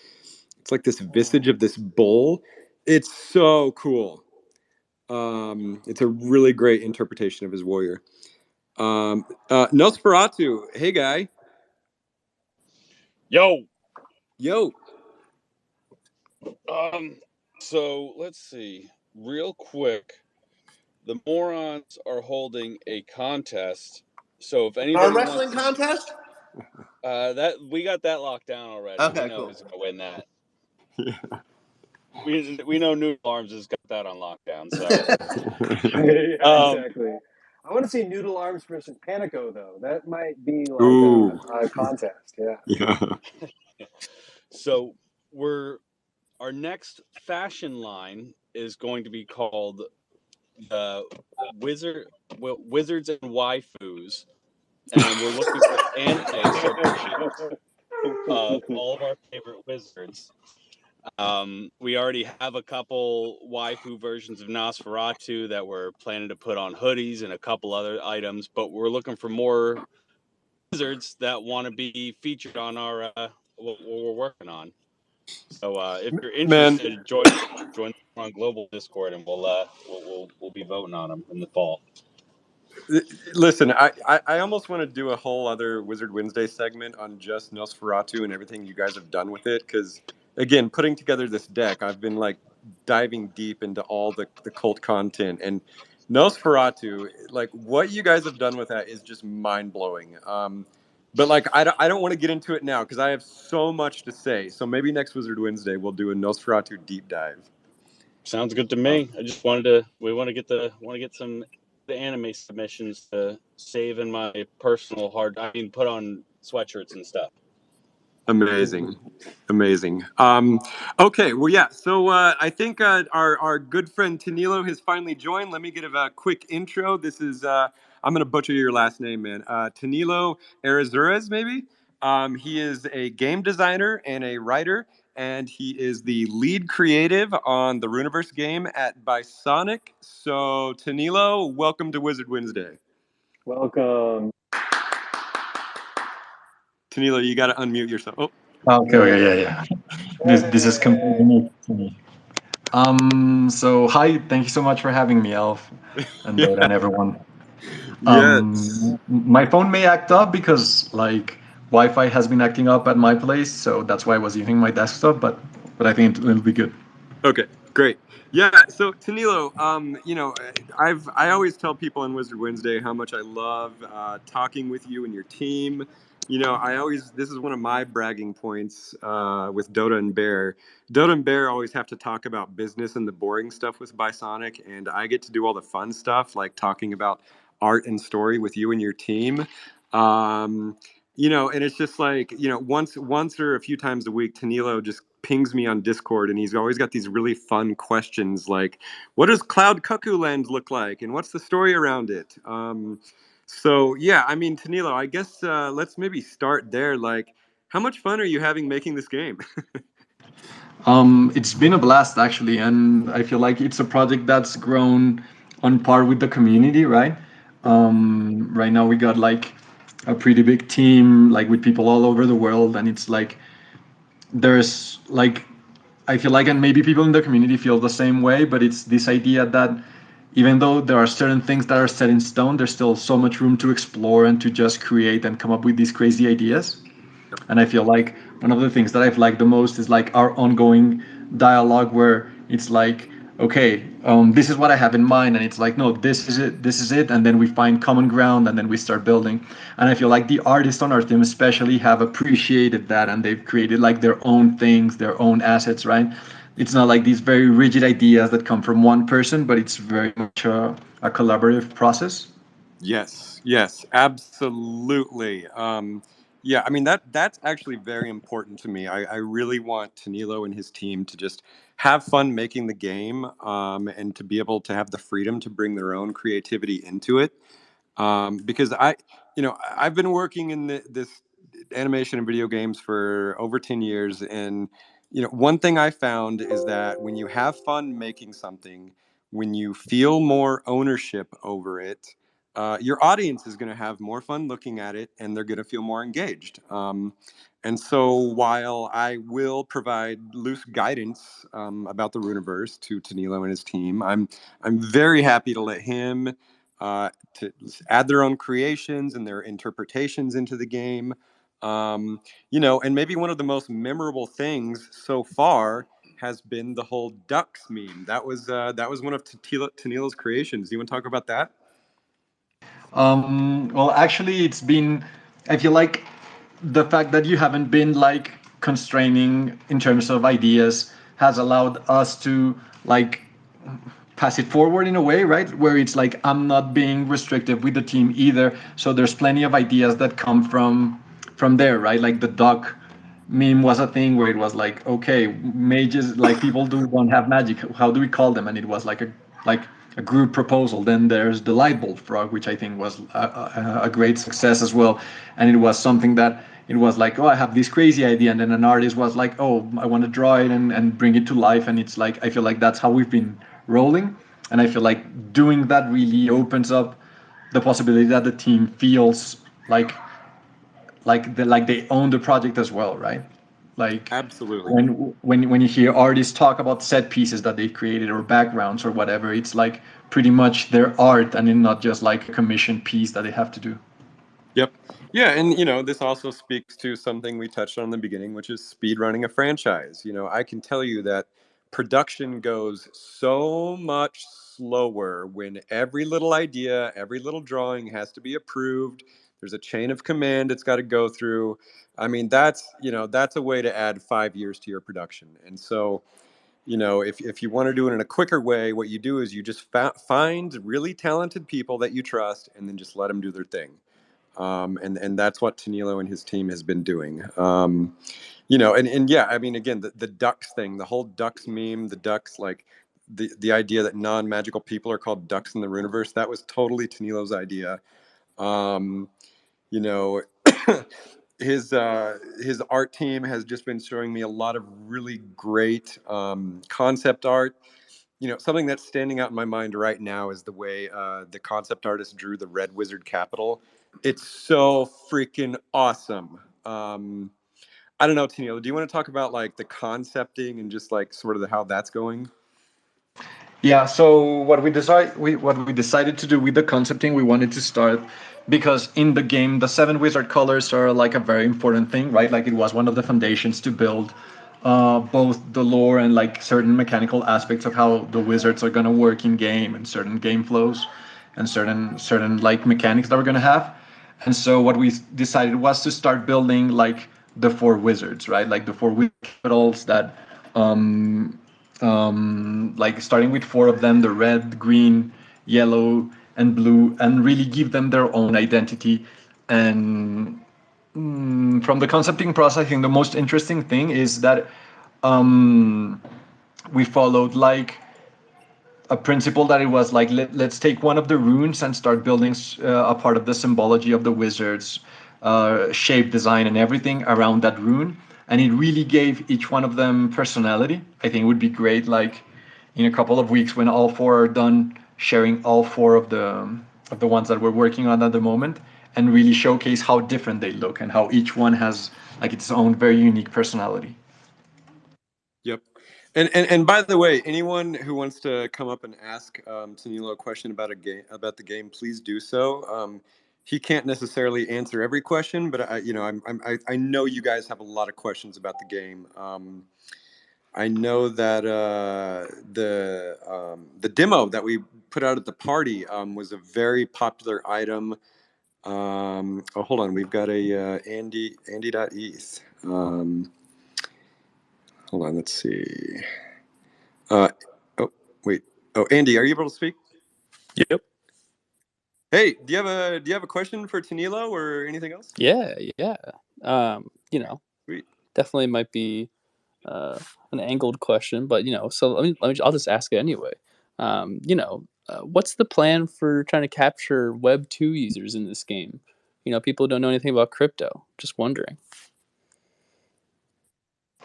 it's like this visage of this bull. It's so cool. It's a really great interpretation of his warrior. Nosferatu, hey guy. Yo. So let's see. Real quick, the morons are holding a contest. So if anybody Arm wrestling wants contest? that we got that locked down already. Okay, we know cool. who's gonna win that. We know Noodle Arms has got that on lockdown. So Yeah, exactly. I want to see Noodle Arms versus Panico though. That might be like a contest. Yeah. So our next fashion line is going to be called the Wizards and Waifus, and we're looking for anime submissions of all of our favorite wizards. We already have a couple waifu versions of Nosferatu that we're planning to put on hoodies and a couple other items, but we're looking for more wizards that want to be featured on our what we're working on. So if you're interested, join on Global Discord, and we'll be voting on them in the fall. Listen, I almost want to do a whole other Wizard Wednesday segment on just Nosferatu and everything you guys have done with it. Because, again, putting together this deck, I've been like diving deep into all the cult content. And Nosferatu, like what you guys have done with that is just mind blowing. But like I don't want to get into it now because I have so much to say. So maybe next Wizard Wednesday we'll do a Nosferatu deep dive. Sounds good to me. I just want to get some the anime submissions to save in my personal put on sweatshirts and stuff. Amazing. Okay, well, yeah. So I think our good friend Tanilo has finally joined. Let me give a quick intro. This is I'm gonna butcher your last name, man. Tanilo Arizurez, maybe. He is a game designer and a writer, and he is the lead creative on the Runiverse game at Bisonic. So Tanilo, welcome to Wizard Wednesday. Welcome. Tanilo, you got to unmute yourself. Oh. Okay, yeah. This is completely new to me. So hi, thank you so much for having me, Elf, and and everyone. Yes. My phone may act up because like Wi-Fi has been acting up at my place, so that's why I was using my desktop. But I think it'll be good. Okay, great. Yeah, so Tanilo, I always tell people on Wizard Wednesday how much I love talking with you and your team. This is one of my bragging points with Dota and Bear. Dota and Bear always have to talk about business and the boring stuff with Bisonic, and I get to do all the fun stuff like talking about art and story with you and your team. And it's just like, once or a few times a week, Tanilo just pings me on Discord, and he's always got these really fun questions like, what does Cloud Cuckoo Land look like? And what's the story around it? So yeah, I mean, Tanilo, I guess let's maybe start there. Like, how much fun are you having making this game? It's been a blast actually, and I feel like it's a project that's grown on par with the community, right? Right now we got like a pretty big team, like with people all over the world, and it's like there's like I feel like, and maybe people in the community feel the same way, but it's this idea that even though there are certain things that are set in stone, there's still so much room to explore and to just create and come up with these crazy ideas. And I feel like one of the things that I've liked the most is like our ongoing dialogue where it's like okay, this is what I have in mind, and it's like, no, this is it, and then we find common ground, and then we start building. And I feel like the artists on our team especially have appreciated that, and they've created like their own things, their own assets, right? It's not like these very rigid ideas that come from one person, but it's very much a collaborative process. Yes, yes, absolutely. Yeah, I mean that's actually very important to me. I really want Tanilo and his team to just have fun making the game, and to be able to have the freedom to bring their own creativity into it. Because I've been working in this animation and video games for over 10 years, and one thing I found is that when you have fun making something, when you feel more ownership over it, your audience is going to have more fun looking at it, and they're going to feel more engaged. And so while I will provide loose guidance about the Runiverse to Tanilo and his team, I'm very happy to let him to add their own creations and their interpretations into the game. And maybe one of the most memorable things so far has been the whole ducks meme. That was one of Tanilo's creations. Do you want to talk about that? Well, actually, it's been, I feel like the fact that you haven't been like constraining in terms of ideas has allowed us to like pass it forward in a way, right? Where it's like I'm not being restrictive with the team either. So there's plenty of ideas that come from there, right? Like the duck meme was a thing where it was like, okay, mages, like people don't have magic. How do we call them? And it was like a group proposal. Then there's the light bulb frog, which I think was a great success as well. And it was something that it was like, oh, I have this crazy idea, and then an artist was like, oh, I want to draw it and bring it to life. And it's like I feel like that's how we've been rolling, and I feel like doing that really opens up the possibility that the team feels like they own the project as well, right? Like Absolutely. when you hear artists talk about set pieces that they've created or backgrounds or whatever, it's like pretty much their art and not just like a commissioned piece that they have to do. Yep. Yeah, and this also speaks to something we touched on in the beginning, which is speed running a franchise. I can tell you that production goes so much slower when every little idea, every little drawing has to be approved. There's a chain of command it's got to go through. I mean, that's a way to add 5 years to your production. And so, if you want to do it in a quicker way, what you do is you just find really talented people that you trust, and then just let them do their thing. And that's what Tanilo and his team has been doing. And yeah, I mean, again, the ducks thing, the whole ducks meme, the ducks, like the idea that non-magical people are called ducks in the Runiverse, that was totally Tanilo's idea. Um, you know, his art team has just been showing me a lot of really great concept art. Something that's standing out in my mind right now is the way the concept artist drew the Red Wizard Capital. It's so freaking awesome. I don't know, Tino, do you want to talk about like the concepting and just like sort of how that's going? Yeah, so what we decided to do with the concepting, we wanted to start because in the game the seven wizard colors are like a very important thing, right? Like it was one of the foundations to build both the lore and like certain mechanical aspects of how the wizards are gonna work in game and certain game flows and certain like mechanics that we're gonna have. And so what we decided was to start building like the four wizards, right? Like the four wizard capitals that like starting with four of them, the red, green, yellow, and blue, and really give them their own identity. And from the concepting process, I think the most interesting thing is that we followed like a principle that it was like let's take one of the runes and start building a part of the symbology of the wizards, shape, design, and everything around that rune, and it really gave each one of them personality. I think it would be great, like in a couple of weeks when all four are done, sharing all four of the ones that we're working on at the moment, and really showcase how different they look and how each one has like its own very unique personality. Yep. And by the way, anyone who wants to come up and ask Tanilo a question about about the game, please do so. He can't necessarily answer every question, but I know you guys have a lot of questions about the game. I know that the demo that we put out at the party was a very popular item. Hold on, we've got a Andy.eth. Hold on, let's see. Oh, wait. Oh, Andy, are you able to speak? Yep. Hey, do you have a question for Tanilo or anything else? Yeah. Sweet. Definitely might be an angled question, but so I'll just ask it anyway. What's the plan for trying to capture Web 2 users in this game? People don't know anything about crypto. Just wondering.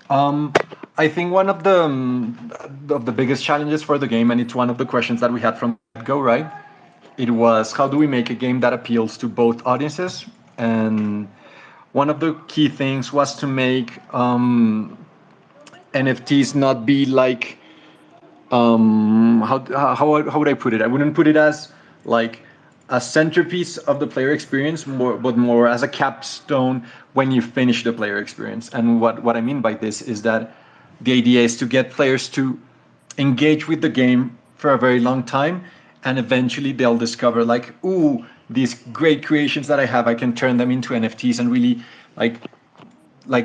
I think one of the biggest challenges for the game, and it's one of the questions that we had from go, right? It was, how do we make a game that appeals to both audiences? And one of the key things was to make NFTs not be like, how would I put it? I wouldn't put it as like a centerpiece of the player experience, but more as a capstone when you finish the player experience. And what I mean by this is that the idea is to get players to engage with the game for a very long time, and eventually they'll discover like, ooh, these great creations that I have, I can turn them into NFTs and really like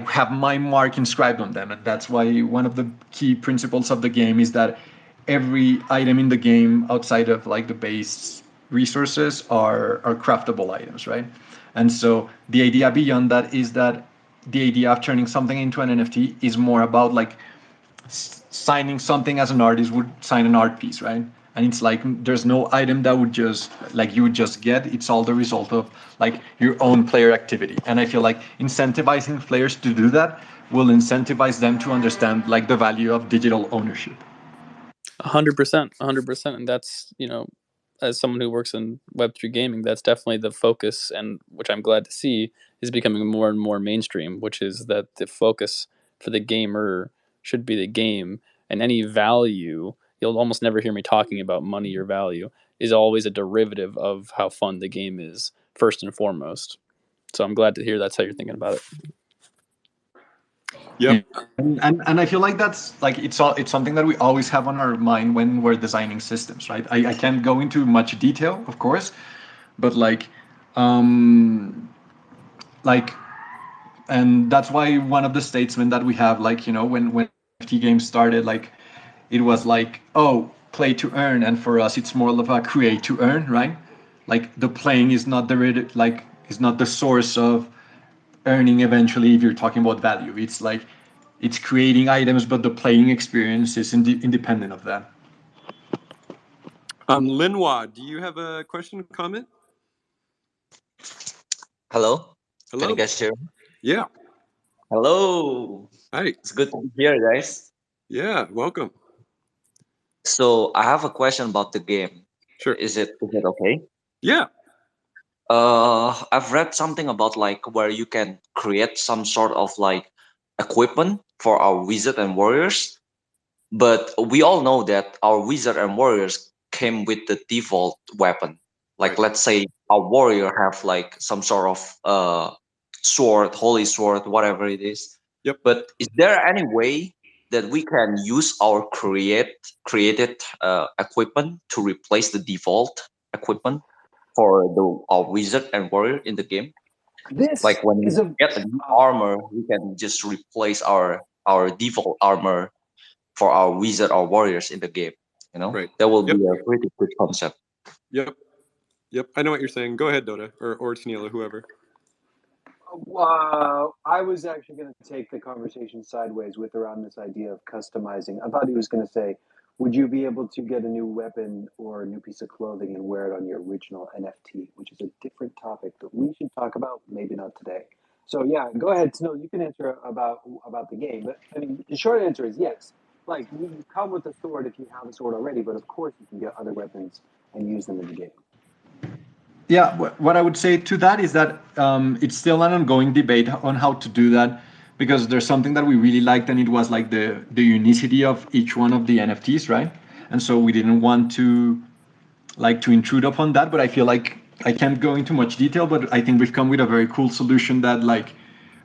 have my mark inscribed on them. And that's why one of the key principles of the game is that every item in the game outside of like the base resources are craftable items, right? And so the idea beyond that is that the idea of turning something into an NFT is more about like signing something as an artist would sign an art piece, right? And it's like there's no item that would just like you would just get. It's all the result of like your own player activity. And I feel like incentivizing players to do that will incentivize them to understand like the value of digital ownership. 100%, 100%, and that's as someone who works in Web3 gaming, that's definitely the focus, and which I'm glad to see is becoming more and more mainstream, which is that the focus for the gamer should be the game, and any value, you'll almost never hear me talking about money or value, is always a derivative of how fun the game is, first and foremost. So I'm glad to hear that's how you're thinking about it. Yep. And I feel like that's like it's something that we always have on our mind when we're designing systems, right? I can't go into much detail, of course, but and that's why one of the statesmen that we have, like when NFT games started, like it was like, oh, play to earn, and for us it's more of a create to earn, right? Like the playing is not the source of earning eventually if you're talking about value. It's like it's creating items, but the playing experience is independent of that. Linois, do you have a question, comment? Hello? Hello. Can you guys hear me? Yeah. Hello. Hi. It's good to be here, guys. Yeah, welcome. So I have a question about the game. Sure. Is it okay? Yeah. I've read something about like where you can create some sort of like equipment for our wizard and warriors, but we all know that our wizard and warriors came with the default weapon. Like Right. let's say a warrior have like some sort of sword, holy sword, whatever it is. Yep. But is there any way that we can use our created equipment to replace the default equipment for our wizard and warrior in the game? This Like when we is a get a new armor, we can just replace our default armor for our wizard or warriors in the game. Right. That will Yep. be a pretty good concept. Yep. I know what you're saying. Go ahead, Dota, or Tanila, whoever. I was actually going to take the conversation sideways with around this idea of customizing. I thought he was going to say, would you be able to get a new weapon or a new piece of clothing and wear it on your original NFT, which is a different topic that we should talk about, maybe not today. So yeah, go ahead, Snow. You can answer about the game, but I mean, the short answer is yes. Like you come with a sword if you have a sword already, but of course you can get other weapons and use them in the game. Yeah, what I would say to that is that it's still an ongoing debate on how to do that, because there's something that we really liked, and it was like the unicity of each one of the NFTs, right? And so we didn't want to intrude upon that, but I feel like I can't go into much detail, but I think we've come with a very cool solution that like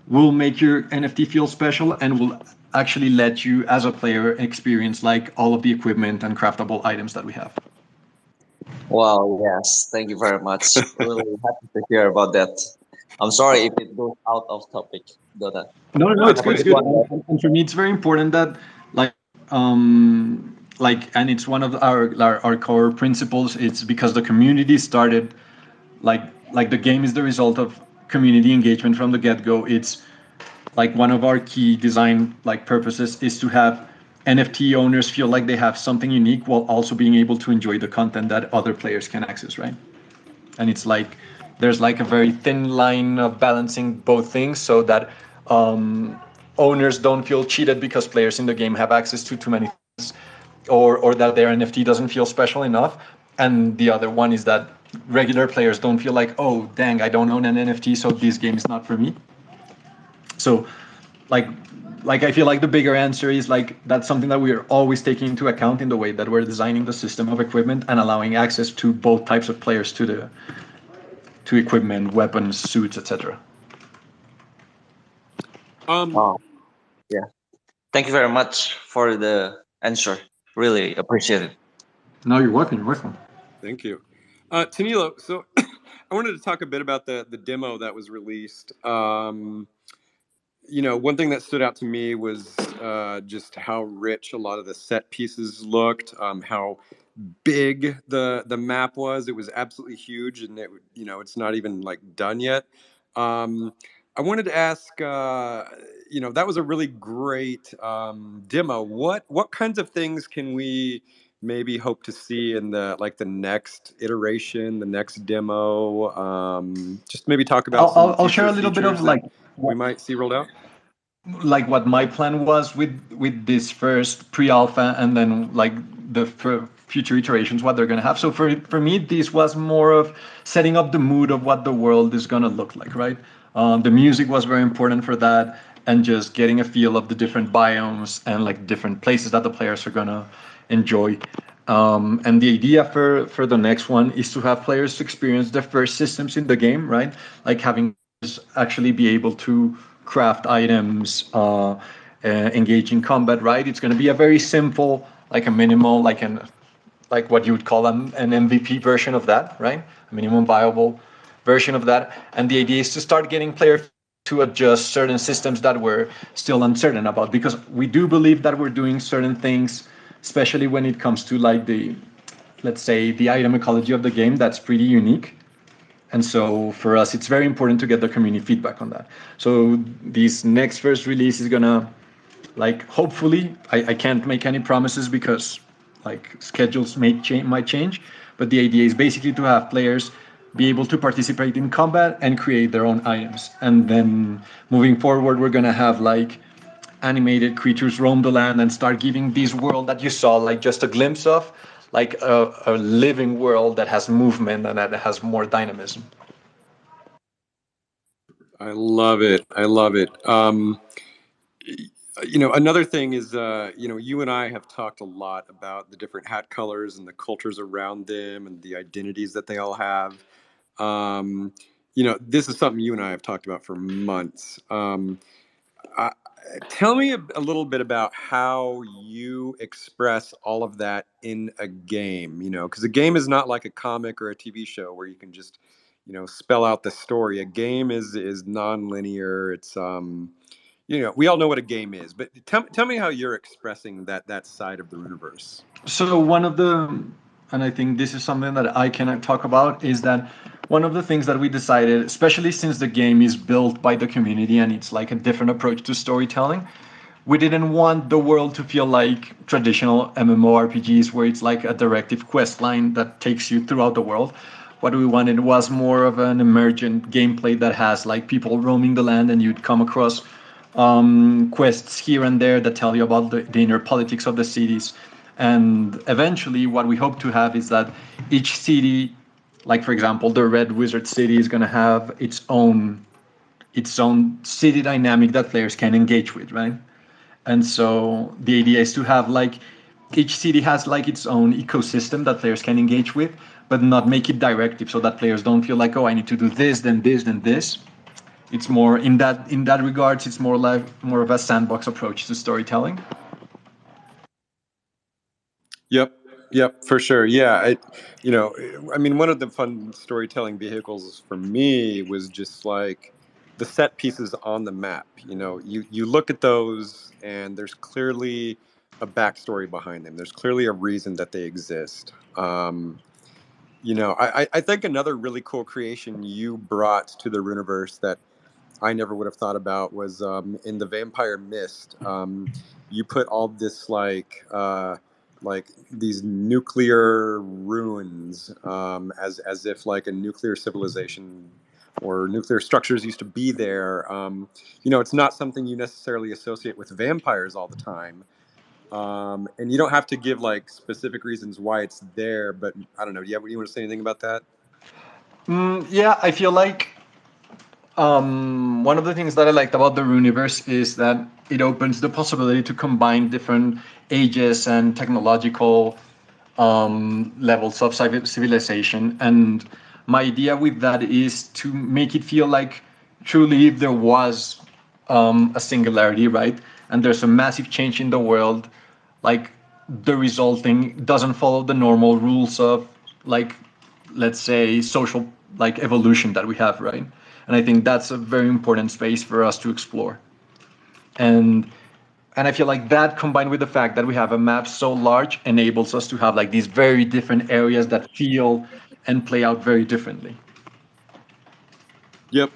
will make your NFT feel special and will actually let you as a player experience like all of the equipment and craftable items that we have. Wow, yes, thank you very much. Really happy to hear about that. I'm sorry if it goes out of topic, Dota. No, no, No, it's it's good. good. It's good. And for me, it's very important that and it's one of our core principles. It's because the community started like the game is the result of community engagement from the get-go. It's like one of our key design like purposes is to have NFT owners feel like they have something unique while also being able to enjoy the content that other players can access, right? And it's like there's like a very thin line of balancing both things so that owners don't feel cheated because players in the game have access to too many things, or that their NFT doesn't feel special enough. And the other one is that regular players don't feel like, oh dang, I don't own an NFT, so this game is not for me. So like I feel like the bigger answer is like that's something that we are always taking into account in the way that we're designing the system of equipment and allowing access to both types of players to equipment, weapons, suits, etc. Oh, yeah. Thank you very much for the answer. Really appreciate it. No, you're welcome. You're welcome. Thank you. Tanilo, so I wanted to talk a bit about the demo that was released. One thing that stood out to me was just how rich a lot of the set pieces looked, how big the map was. It was absolutely huge, and it's not even like done yet. I wanted to ask, that was a really great demo. What kinds of things can we maybe hope to see in the next iteration, the next demo? Just maybe talk about some I'll share future a little bit of features that like we might see rolled out. what my plan was with this first pre-alpha and then like the future iterations what they're going to have. So for me this was more of setting up the mood of what the world is going to look like, right? The music was very important for that, and just getting a feel of the different biomes and like different places that the players are going to enjoy. And the idea for the next one is to have players experience the first systems in the game, right? Like having actually be able to craft items, engage in combat, right? It's going to be a very simple, like a minimal, like what you would call an MVP version of that, right? A minimum viable version of that. And the idea is to start getting players to adjust certain systems that we're still uncertain about, because we do believe that we're doing certain things, especially when it comes to like let's say the item ecology of the game, that's pretty unique. And so for us, it's very important to get the community feedback on that. So this next first release is gonna, like, hopefully, I can't make any promises because like schedules might change, but the idea is basically to have players be able to participate in combat and create their own items. And then moving forward, we're gonna have like animated creatures roam the land and start giving this world that you saw like just a glimpse of, like a living world that has movement and that has more dynamism. I love it. I love it. Another thing is, you and I have talked a lot about the different hat colors and the cultures around them and the identities that they all have. This is something you and I have talked about for months. I, Tell me a little bit about how you express all of that in a game, because a game is not like a comic or a TV show where you can just, spell out the story. A game is non-linear. It's, we all know what a game is, but tell me how you're expressing that side of the universe. So one of the, and I think this is something that I cannot talk about, is that one of the things that we decided, especially since the game is built by the community and it's like a different approach to storytelling, we didn't want the world to feel like traditional MMORPGs where it's like a directive quest line that takes you throughout the world. What we wanted was more of an emergent gameplay that has like people roaming the land, and you'd come across quests here and there that tell you about the inner politics of the cities. And eventually, what we hope to have is that each city, like for example, the Red Wizard City, is going to have its own city dynamic that players can engage with, right? And so the idea is to have like each city has like its own ecosystem that players can engage with, but not make it directive so that players don't feel like, oh, I need to do this, then this, then this. It's more in that regards. It's more of a sandbox approach to storytelling. Yep, for sure. Yeah, I mean, one of the fun storytelling vehicles for me was just like the set pieces on the map. You look at those, and there's clearly a backstory behind them. There's clearly a reason that they exist. I think another really cool creation you brought to the Runiverse that I never would have thought about was in the Vampire Mist. You put all this like these nuclear ruins as if like a nuclear civilization or nuclear structures used to be there. It's not something you necessarily associate with vampires all the time. And you don't have to give like specific reasons why it's there, but I don't know. You want to say anything about that? Yeah, I feel like one of the things that I liked about the Runiverse is that it opens the possibility to combine different ages and technological levels of civilization. And my idea with that is to make it feel like truly if there was a singularity, right? And there's a massive change in the world, like the resulting doesn't follow the normal rules of like, let's say, social like evolution that we have, right? And I think that's a very important space for us to explore. And I feel like that combined with the fact that we have a map so large enables us to have like these very different areas that feel and play out very differently. Yep.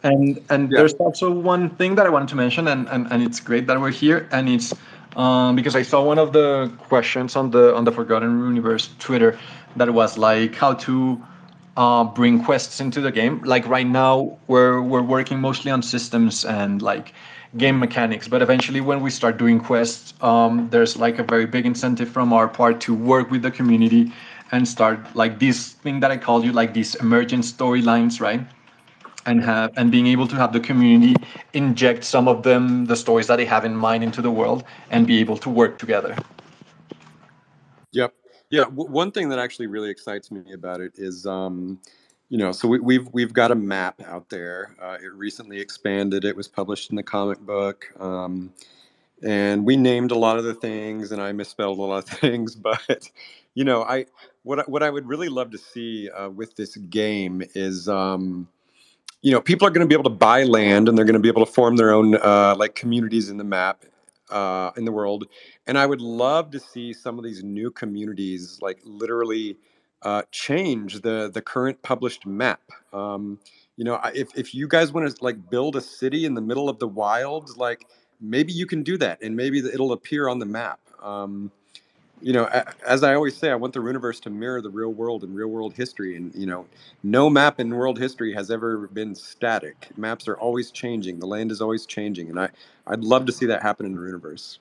And Yeah. there's also one thing that I wanted to mention, and it's great that we're here, and it's because I saw one of the questions on the Forgotten Universe Twitter that was like how to bring quests into the game. Like right now, we're working mostly on systems and like game mechanics, but eventually when we start doing quests, there's like a very big incentive from our part to work with the community and start like this thing that I called you like these emergent storylines, right? And being able to have the community inject some of them the stories that they have in mind into the world and be able to work together. Yep. Yeah. One thing that actually really excites me about it is, so we've got a map out there. It recently expanded. It was published in the comic book, and we named a lot of the things, and I misspelled a lot of things. But I what I would really love to see with this game is. People are going to be able to buy land and they're going to be able to form their own like communities in the map in the world. And I would love to see some of these new communities like literally change the current published map. If you guys want to like build a city in the middle of the wilds, like maybe you can do that and maybe it'll appear on the map. As I always say, I want the Runiverse to mirror the real world and real world history. And, no map in world history has ever been static. Maps are always changing. The land is always changing. And I'd love to see that happen in the Runiverse.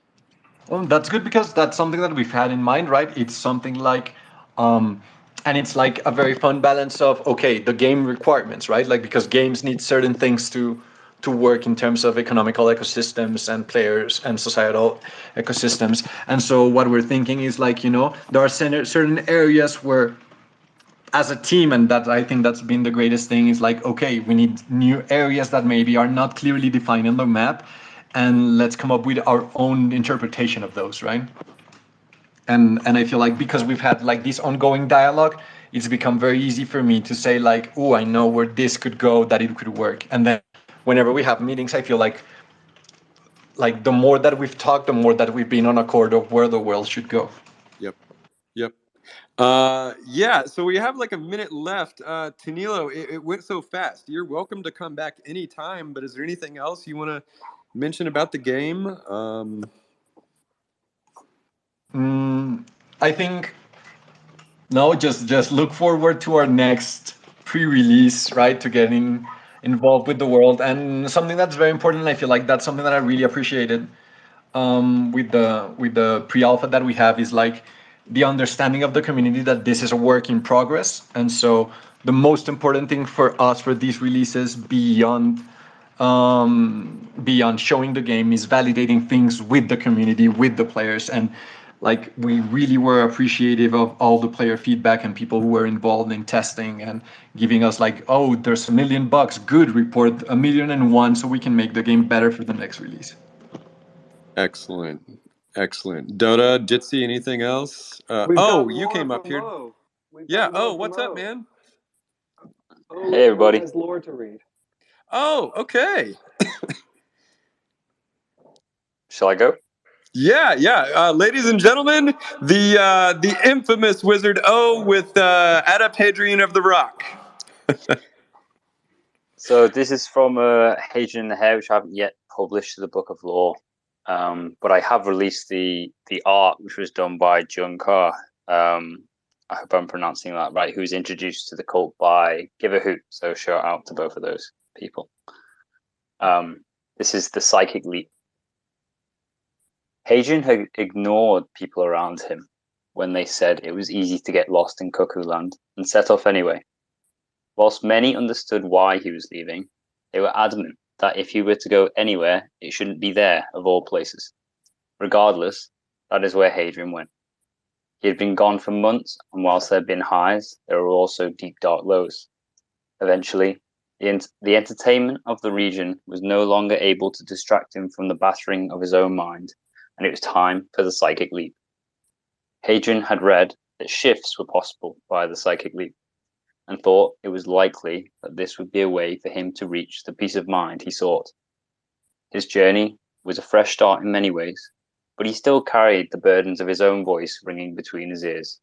Well, that's good because that's something that we've had in mind, right? It's something like, and it's like a very fun balance of okay, the game requirements, right? Like because games need certain things to work in terms of economical ecosystems and players and societal ecosystems. And so what we're thinking is like there are certain areas where as a team, and that I think that's been the greatest thing is like okay, we need new areas that maybe are not clearly defined on the map, and let's come up with our own interpretation of those, right? And I feel like because we've had like this ongoing dialogue, it's become very easy for me to say like, oh, I know where this could go, that it could work. And then whenever we have meetings, I feel like the more that we've talked, the more that we've been on accord of where the world should go. Yep. Yeah, so we have like a minute left. Tanilo, it went so fast. You're welcome to come back anytime, but is there anything else you want to mention about the game? I think no, just look forward to our next pre-release, right? To getting involved with the world, and something that's very important. I feel like that's something that I really appreciated with the pre-alpha that we have is like the understanding of the community that this is a work in progress, and so the most important thing for us for these releases beyond showing the game is validating things with the community, with the players, and like we really were appreciative of all the player feedback and people who were involved in testing and giving us like, oh, there's $1 million, good, report 1,000,001 so we can make the game better for the next release. Excellent. Dota, Jitsi, anything else? We've got You lore came up from here. Mo. We've Yeah. got lore from What's up, Mo. man? Hey, everybody. Has lore to read. Oh, okay. Shall I go? Yeah. Ladies and gentlemen, the infamous Wizard O with Ada Hadrian of the Rock. So this is from Hadrian and the Hare, which I haven't yet published to the Book of Lore. But I have released the art, which was done by Jun Carr. I hope I'm pronouncing that right. Who was introduced to the cult by Give a Hoot. So shout out to both of those people. This is the Psychic Leap. Hadrian had ignored people around him when they said it was easy to get lost in Cuckoo Land and set off anyway. Whilst many understood why he was leaving, they were adamant that if he were to go anywhere, it shouldn't be there, of all places. Regardless, that is where Hadrian went. He had been gone for months, and whilst there had been highs, there were also deep, dark lows. Eventually, the entertainment of the region was no longer able to distract him from the battering of his own mind, and it was time for the Psychic Leap. Hadrian had read that shifts were possible via the Psychic Leap, and thought it was likely that this would be a way for him to reach the peace of mind he sought. His journey was a fresh start in many ways, but he still carried the burdens of his own voice ringing between his ears.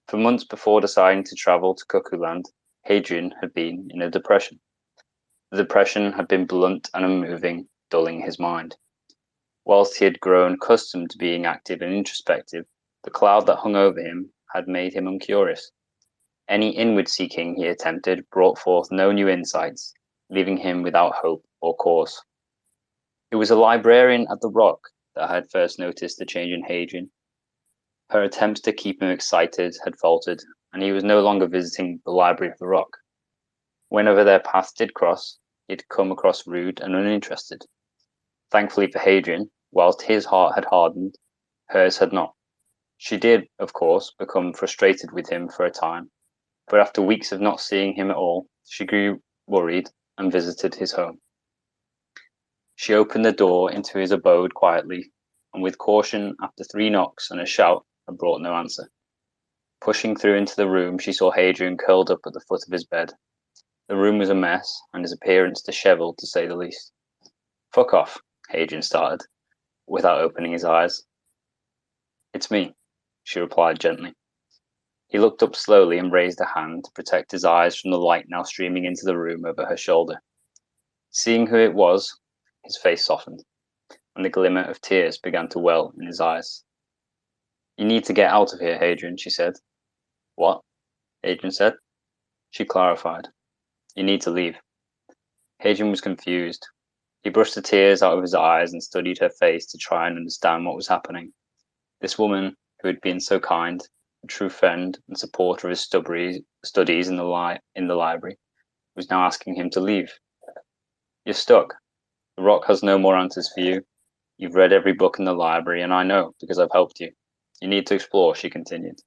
For months before deciding to travel to Cuckoo Land, Hadrian had been in a depression. The depression had been blunt and unmoving, dulling his mind. Whilst he had grown accustomed to being active and introspective, the cloud that hung over him had made him uncurious. Any inward seeking he attempted brought forth no new insights, leaving him without hope or cause. It was a librarian at the Rock that had first noticed the change in Hadrian. Her attempts to keep him excited had faltered, and he was no longer visiting the Library of the Rock. Whenever their paths did cross, he'd come across rude and uninterested. Thankfully for Hadrian, whilst his heart had hardened, hers had not. She did, of course, become frustrated with him for a time, but after weeks of not seeing him at all, she grew worried and visited his home. She opened the door into his abode quietly, and with caution, after 3 knocks and a shout, had brought no answer. Pushing through into the room, she saw Hadrian curled up at the foot of his bed. The room was a mess, and his appearance dishevelled, to say the least. "Fuck off," Hadrian started, without opening his eyes. "It's me," she replied gently. He looked up slowly and raised a hand to protect his eyes from the light now streaming into the room over her shoulder. Seeing who it was, his face softened, and the glimmer of tears began to well in his eyes. "You need to get out of here, Hadrian," she said. "What?" Hadrian said. She clarified. "You need to leave." Hadrian was confused. He brushed the tears out of his eyes and studied her face to try and understand what was happening. This woman, who had been so kind, a true friend and supporter of his studies in the library, was now asking him to leave. "You're stuck. The Rock has no more answers for you. You've read every book in the library, and I know, because I've helped you. You need to explore," she continued.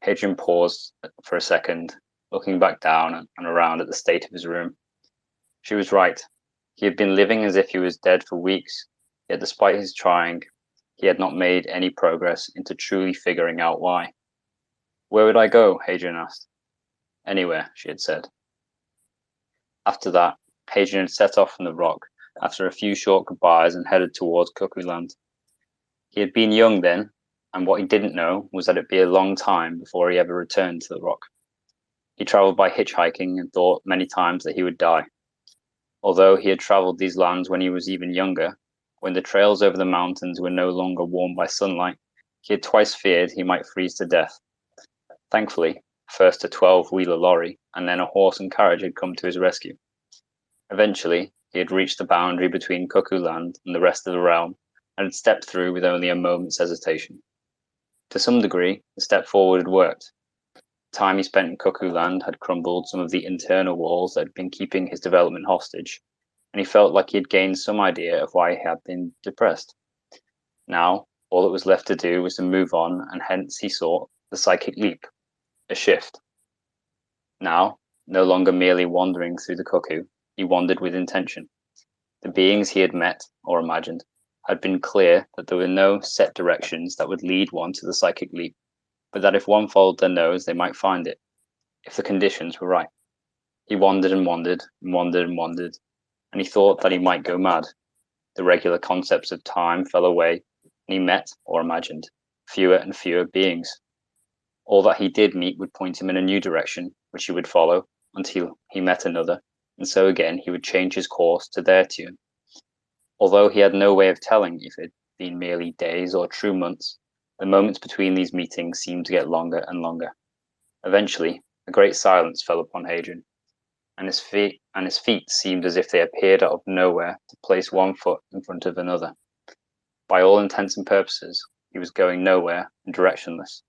Hadrian paused for a second, looking back down and around at the state of his room. She was right. He had been living as if he was dead for weeks, yet despite his trying, he had not made any progress into truly figuring out why. "Where would I go?" Hadrian asked. "Anywhere," she had said. After that, Hadrian had set off from the Rock after a few short goodbyes and headed towards Cuckoo Land. He had been young then, and what he didn't know was that it'd be a long time before he ever returned to the Rock. He travelled by hitchhiking and thought many times that he would die. Although he had travelled these lands when he was even younger, when the trails over the mountains were no longer warmed by sunlight, he had twice feared he might freeze to death. Thankfully, first a 12-wheeler lorry and then a horse and carriage had come to his rescue. Eventually, he had reached the boundary between Cuckoo Land and the rest of the realm and had stepped through with only a moment's hesitation. To some degree, the step forward had worked. The time he spent in Cuckoo Land had crumbled some of the internal walls that had been keeping his development hostage, and he felt like he had gained some idea of why he had been depressed. Now, All that was left to do was to move on, and hence he sought the psychic leap, a shift. Now, no longer merely wandering through the cuckoo, he wandered with intention. The beings he had met, or imagined, had been clear that there were no set directions that would lead one to the psychic leap, but that if one followed their nose, they might find it, if the conditions were right. He wandered and wandered, and wandered and wandered, and he thought that he might go mad. The regular concepts of time fell away, and he met, or imagined, fewer and fewer beings. All that he did meet would point him in a new direction, which he would follow until he met another, and so again he would change his course to their tune. Although he had no way of telling if it had been merely days or true months, the moments between these meetings seemed to get longer and longer. Eventually, a great silence fell upon Hadrian, and his feet seemed as if they appeared out of nowhere to place one foot in front of another. By all intents and purposes, he was going nowhere and directionless.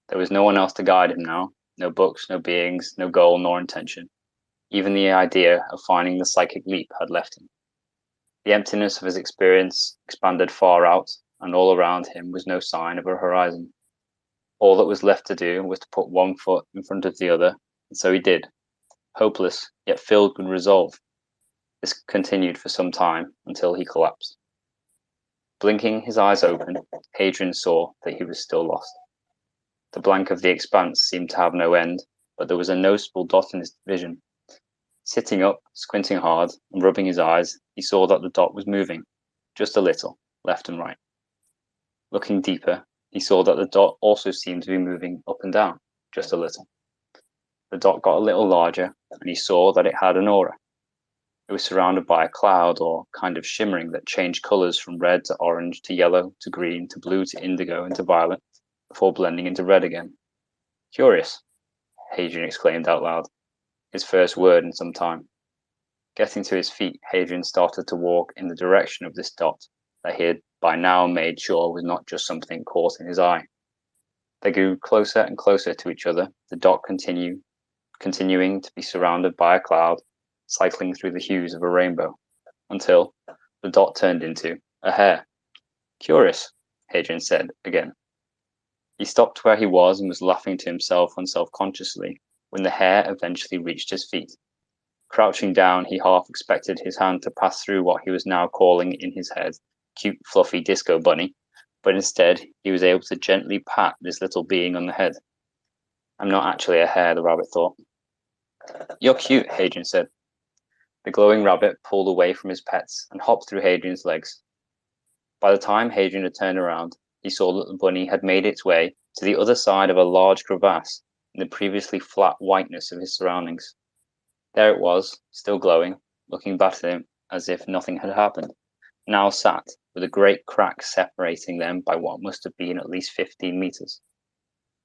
There was no one else to guide him now, no books, no beings, no goal nor intention. Even the idea of finding the psychic leap had left him. The emptiness of his experience expanded far out, and all around him was no sign of a horizon. All that was left to do was to put one foot in front of the other, and so he did, hopeless, yet filled with resolve. This continued for some time until he collapsed. Blinking his eyes open, Hadrian saw that he was still lost. The blank of the expanse seemed to have no end, but there was a noticeable dot in his vision. Sitting up, squinting hard, and rubbing his eyes, he saw that the dot was moving, just a little, left and right. Looking deeper, he saw that the dot also seemed to be moving up and down, just a little. The dot got a little larger, and he saw that it had an aura. It was surrounded by a cloud or kind of shimmering that changed colors from red to orange to yellow to green to blue to indigo and to violet, before blending into red again. Curious, Hadrian exclaimed out loud, his first word in some time. Getting to his feet, Hadrian started to walk in the direction of this dot that he had by now made sure was not just something caught in his eye. They grew closer and closer to each other, the dot continuing to be surrounded by a cloud, cycling through the hues of a rainbow, until the dot turned into a hare. Curious, Hadrian said again. He stopped where he was and was laughing to himself unself-consciously when the hare eventually reached his feet. Crouching down, he half expected his hand to pass through what he was now calling in his head cute, fluffy disco bunny, but instead he was able to gently pat this little being on the head. I'm not actually a hare, the rabbit thought. You're cute, Hadrian said. The glowing rabbit pulled away from his pets and hopped through Hadrian's legs. By the time Hadrian had turned around, he saw that the bunny had made its way to the other side of a large crevasse in the previously flat whiteness of his surroundings. There it was, still glowing, looking back at him as if nothing had happened, now sat with a great crack separating them by what must have been at least 15 meters.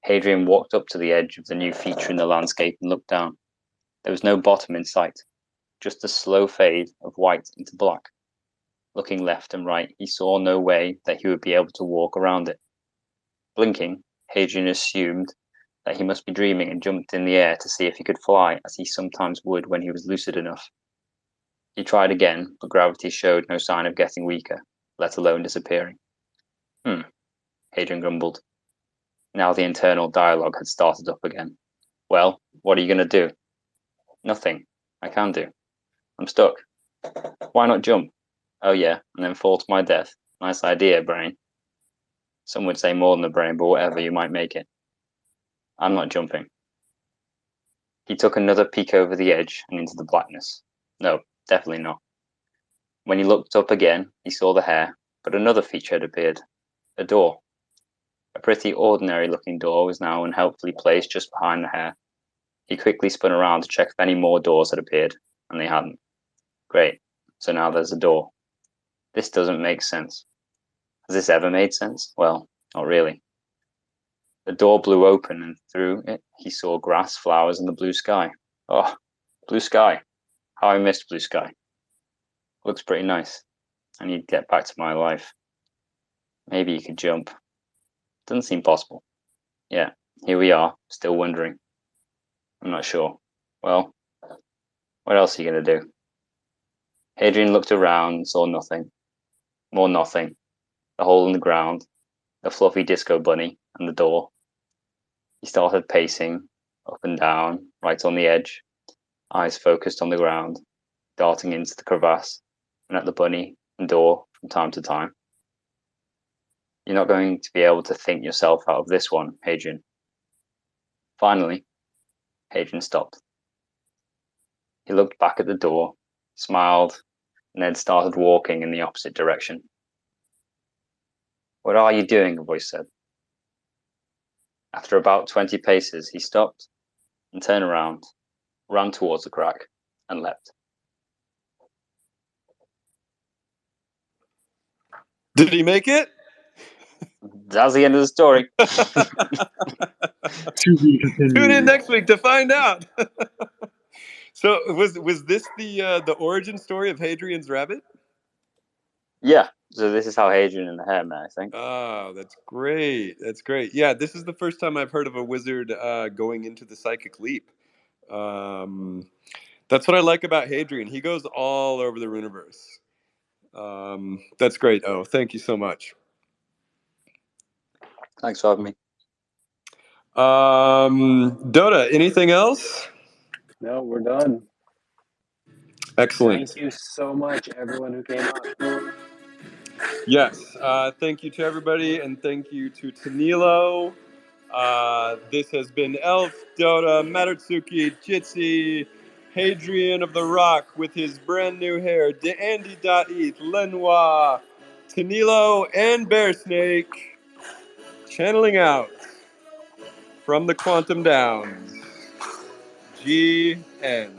Hadrian walked up to the edge of the new feature in the landscape and looked down. There was no bottom in sight, just a slow fade of white into black. Looking left and right, he saw no way that he would be able to walk around it. Blinking, Hadrian assumed that he must be dreaming and jumped in the air to see if he could fly, as he sometimes would when he was lucid enough. He tried again, but gravity showed no sign of getting weaker, let alone disappearing. Hadrian grumbled. Now the internal dialogue had started up again. Well, what are you going to do? Nothing. I can do. I'm stuck. Why not jump? Oh yeah, and then fall to my death. Nice idea, brain. Some would say more than the brain, but whatever, you might make it. I'm not jumping. He took another peek over the edge and into the blackness. No, definitely not. When he looked up again, he saw the hare, but another feature had appeared. A door. A pretty ordinary-looking door was now unhelpfully placed just behind the hare. He quickly spun around to check if any more doors had appeared, and they hadn't. Great. So now there's a door. This doesn't make sense. Has this ever made sense? Well, not really. The door blew open, and through it he saw grass, flowers, and the blue sky. Oh, blue sky. How I missed blue sky. Looks pretty nice. I need to get back to my life. Maybe you could jump. Doesn't seem possible. Yeah, here we are, still wondering. I'm not sure. Well, what else are you going to do? Hadrian looked around and saw nothing. More nothing. The hole in the ground, the fluffy disco bunny, and the door. He started pacing up and down, right on the edge, eyes focused on the ground, darting into the crevasse and at the bunny and door from time to time. You're not going to be able to think yourself out of this one, Hadrian. Finally, Hadrian stopped. He looked back at the door, smiled, and then started walking in the opposite direction. "What are you doing?" a voice said. After about 20 paces, he stopped and turned around, ran towards the crack, and leapt. Did he make it? That's the end of the story. To be continued. Tune in next week to find out. So was this the origin story of Hadrian's rabbit? Yeah, so this is how Hadrian and the hare met, I think. Oh, that's great. That's great. Yeah, this is the first time I've heard of a wizard going into the psychic leap. That's what I like about Hadrian. He goes all over the Runiverse. That's great. Oh, thank you so much. Thanks for having me. Dota, anything else? No, we're done. Excellent. Thank you so much, everyone who came on. Yes. Thank you to everybody, and thank you to Tanilo. This has been Elf, Dota, Matatsuki, Jitsi, Hadrian of the Rock with his brand new hair, Andy.eth, Lenoir, Tanilo, and Bearsnake channeling out from the Quantum Downs. GN.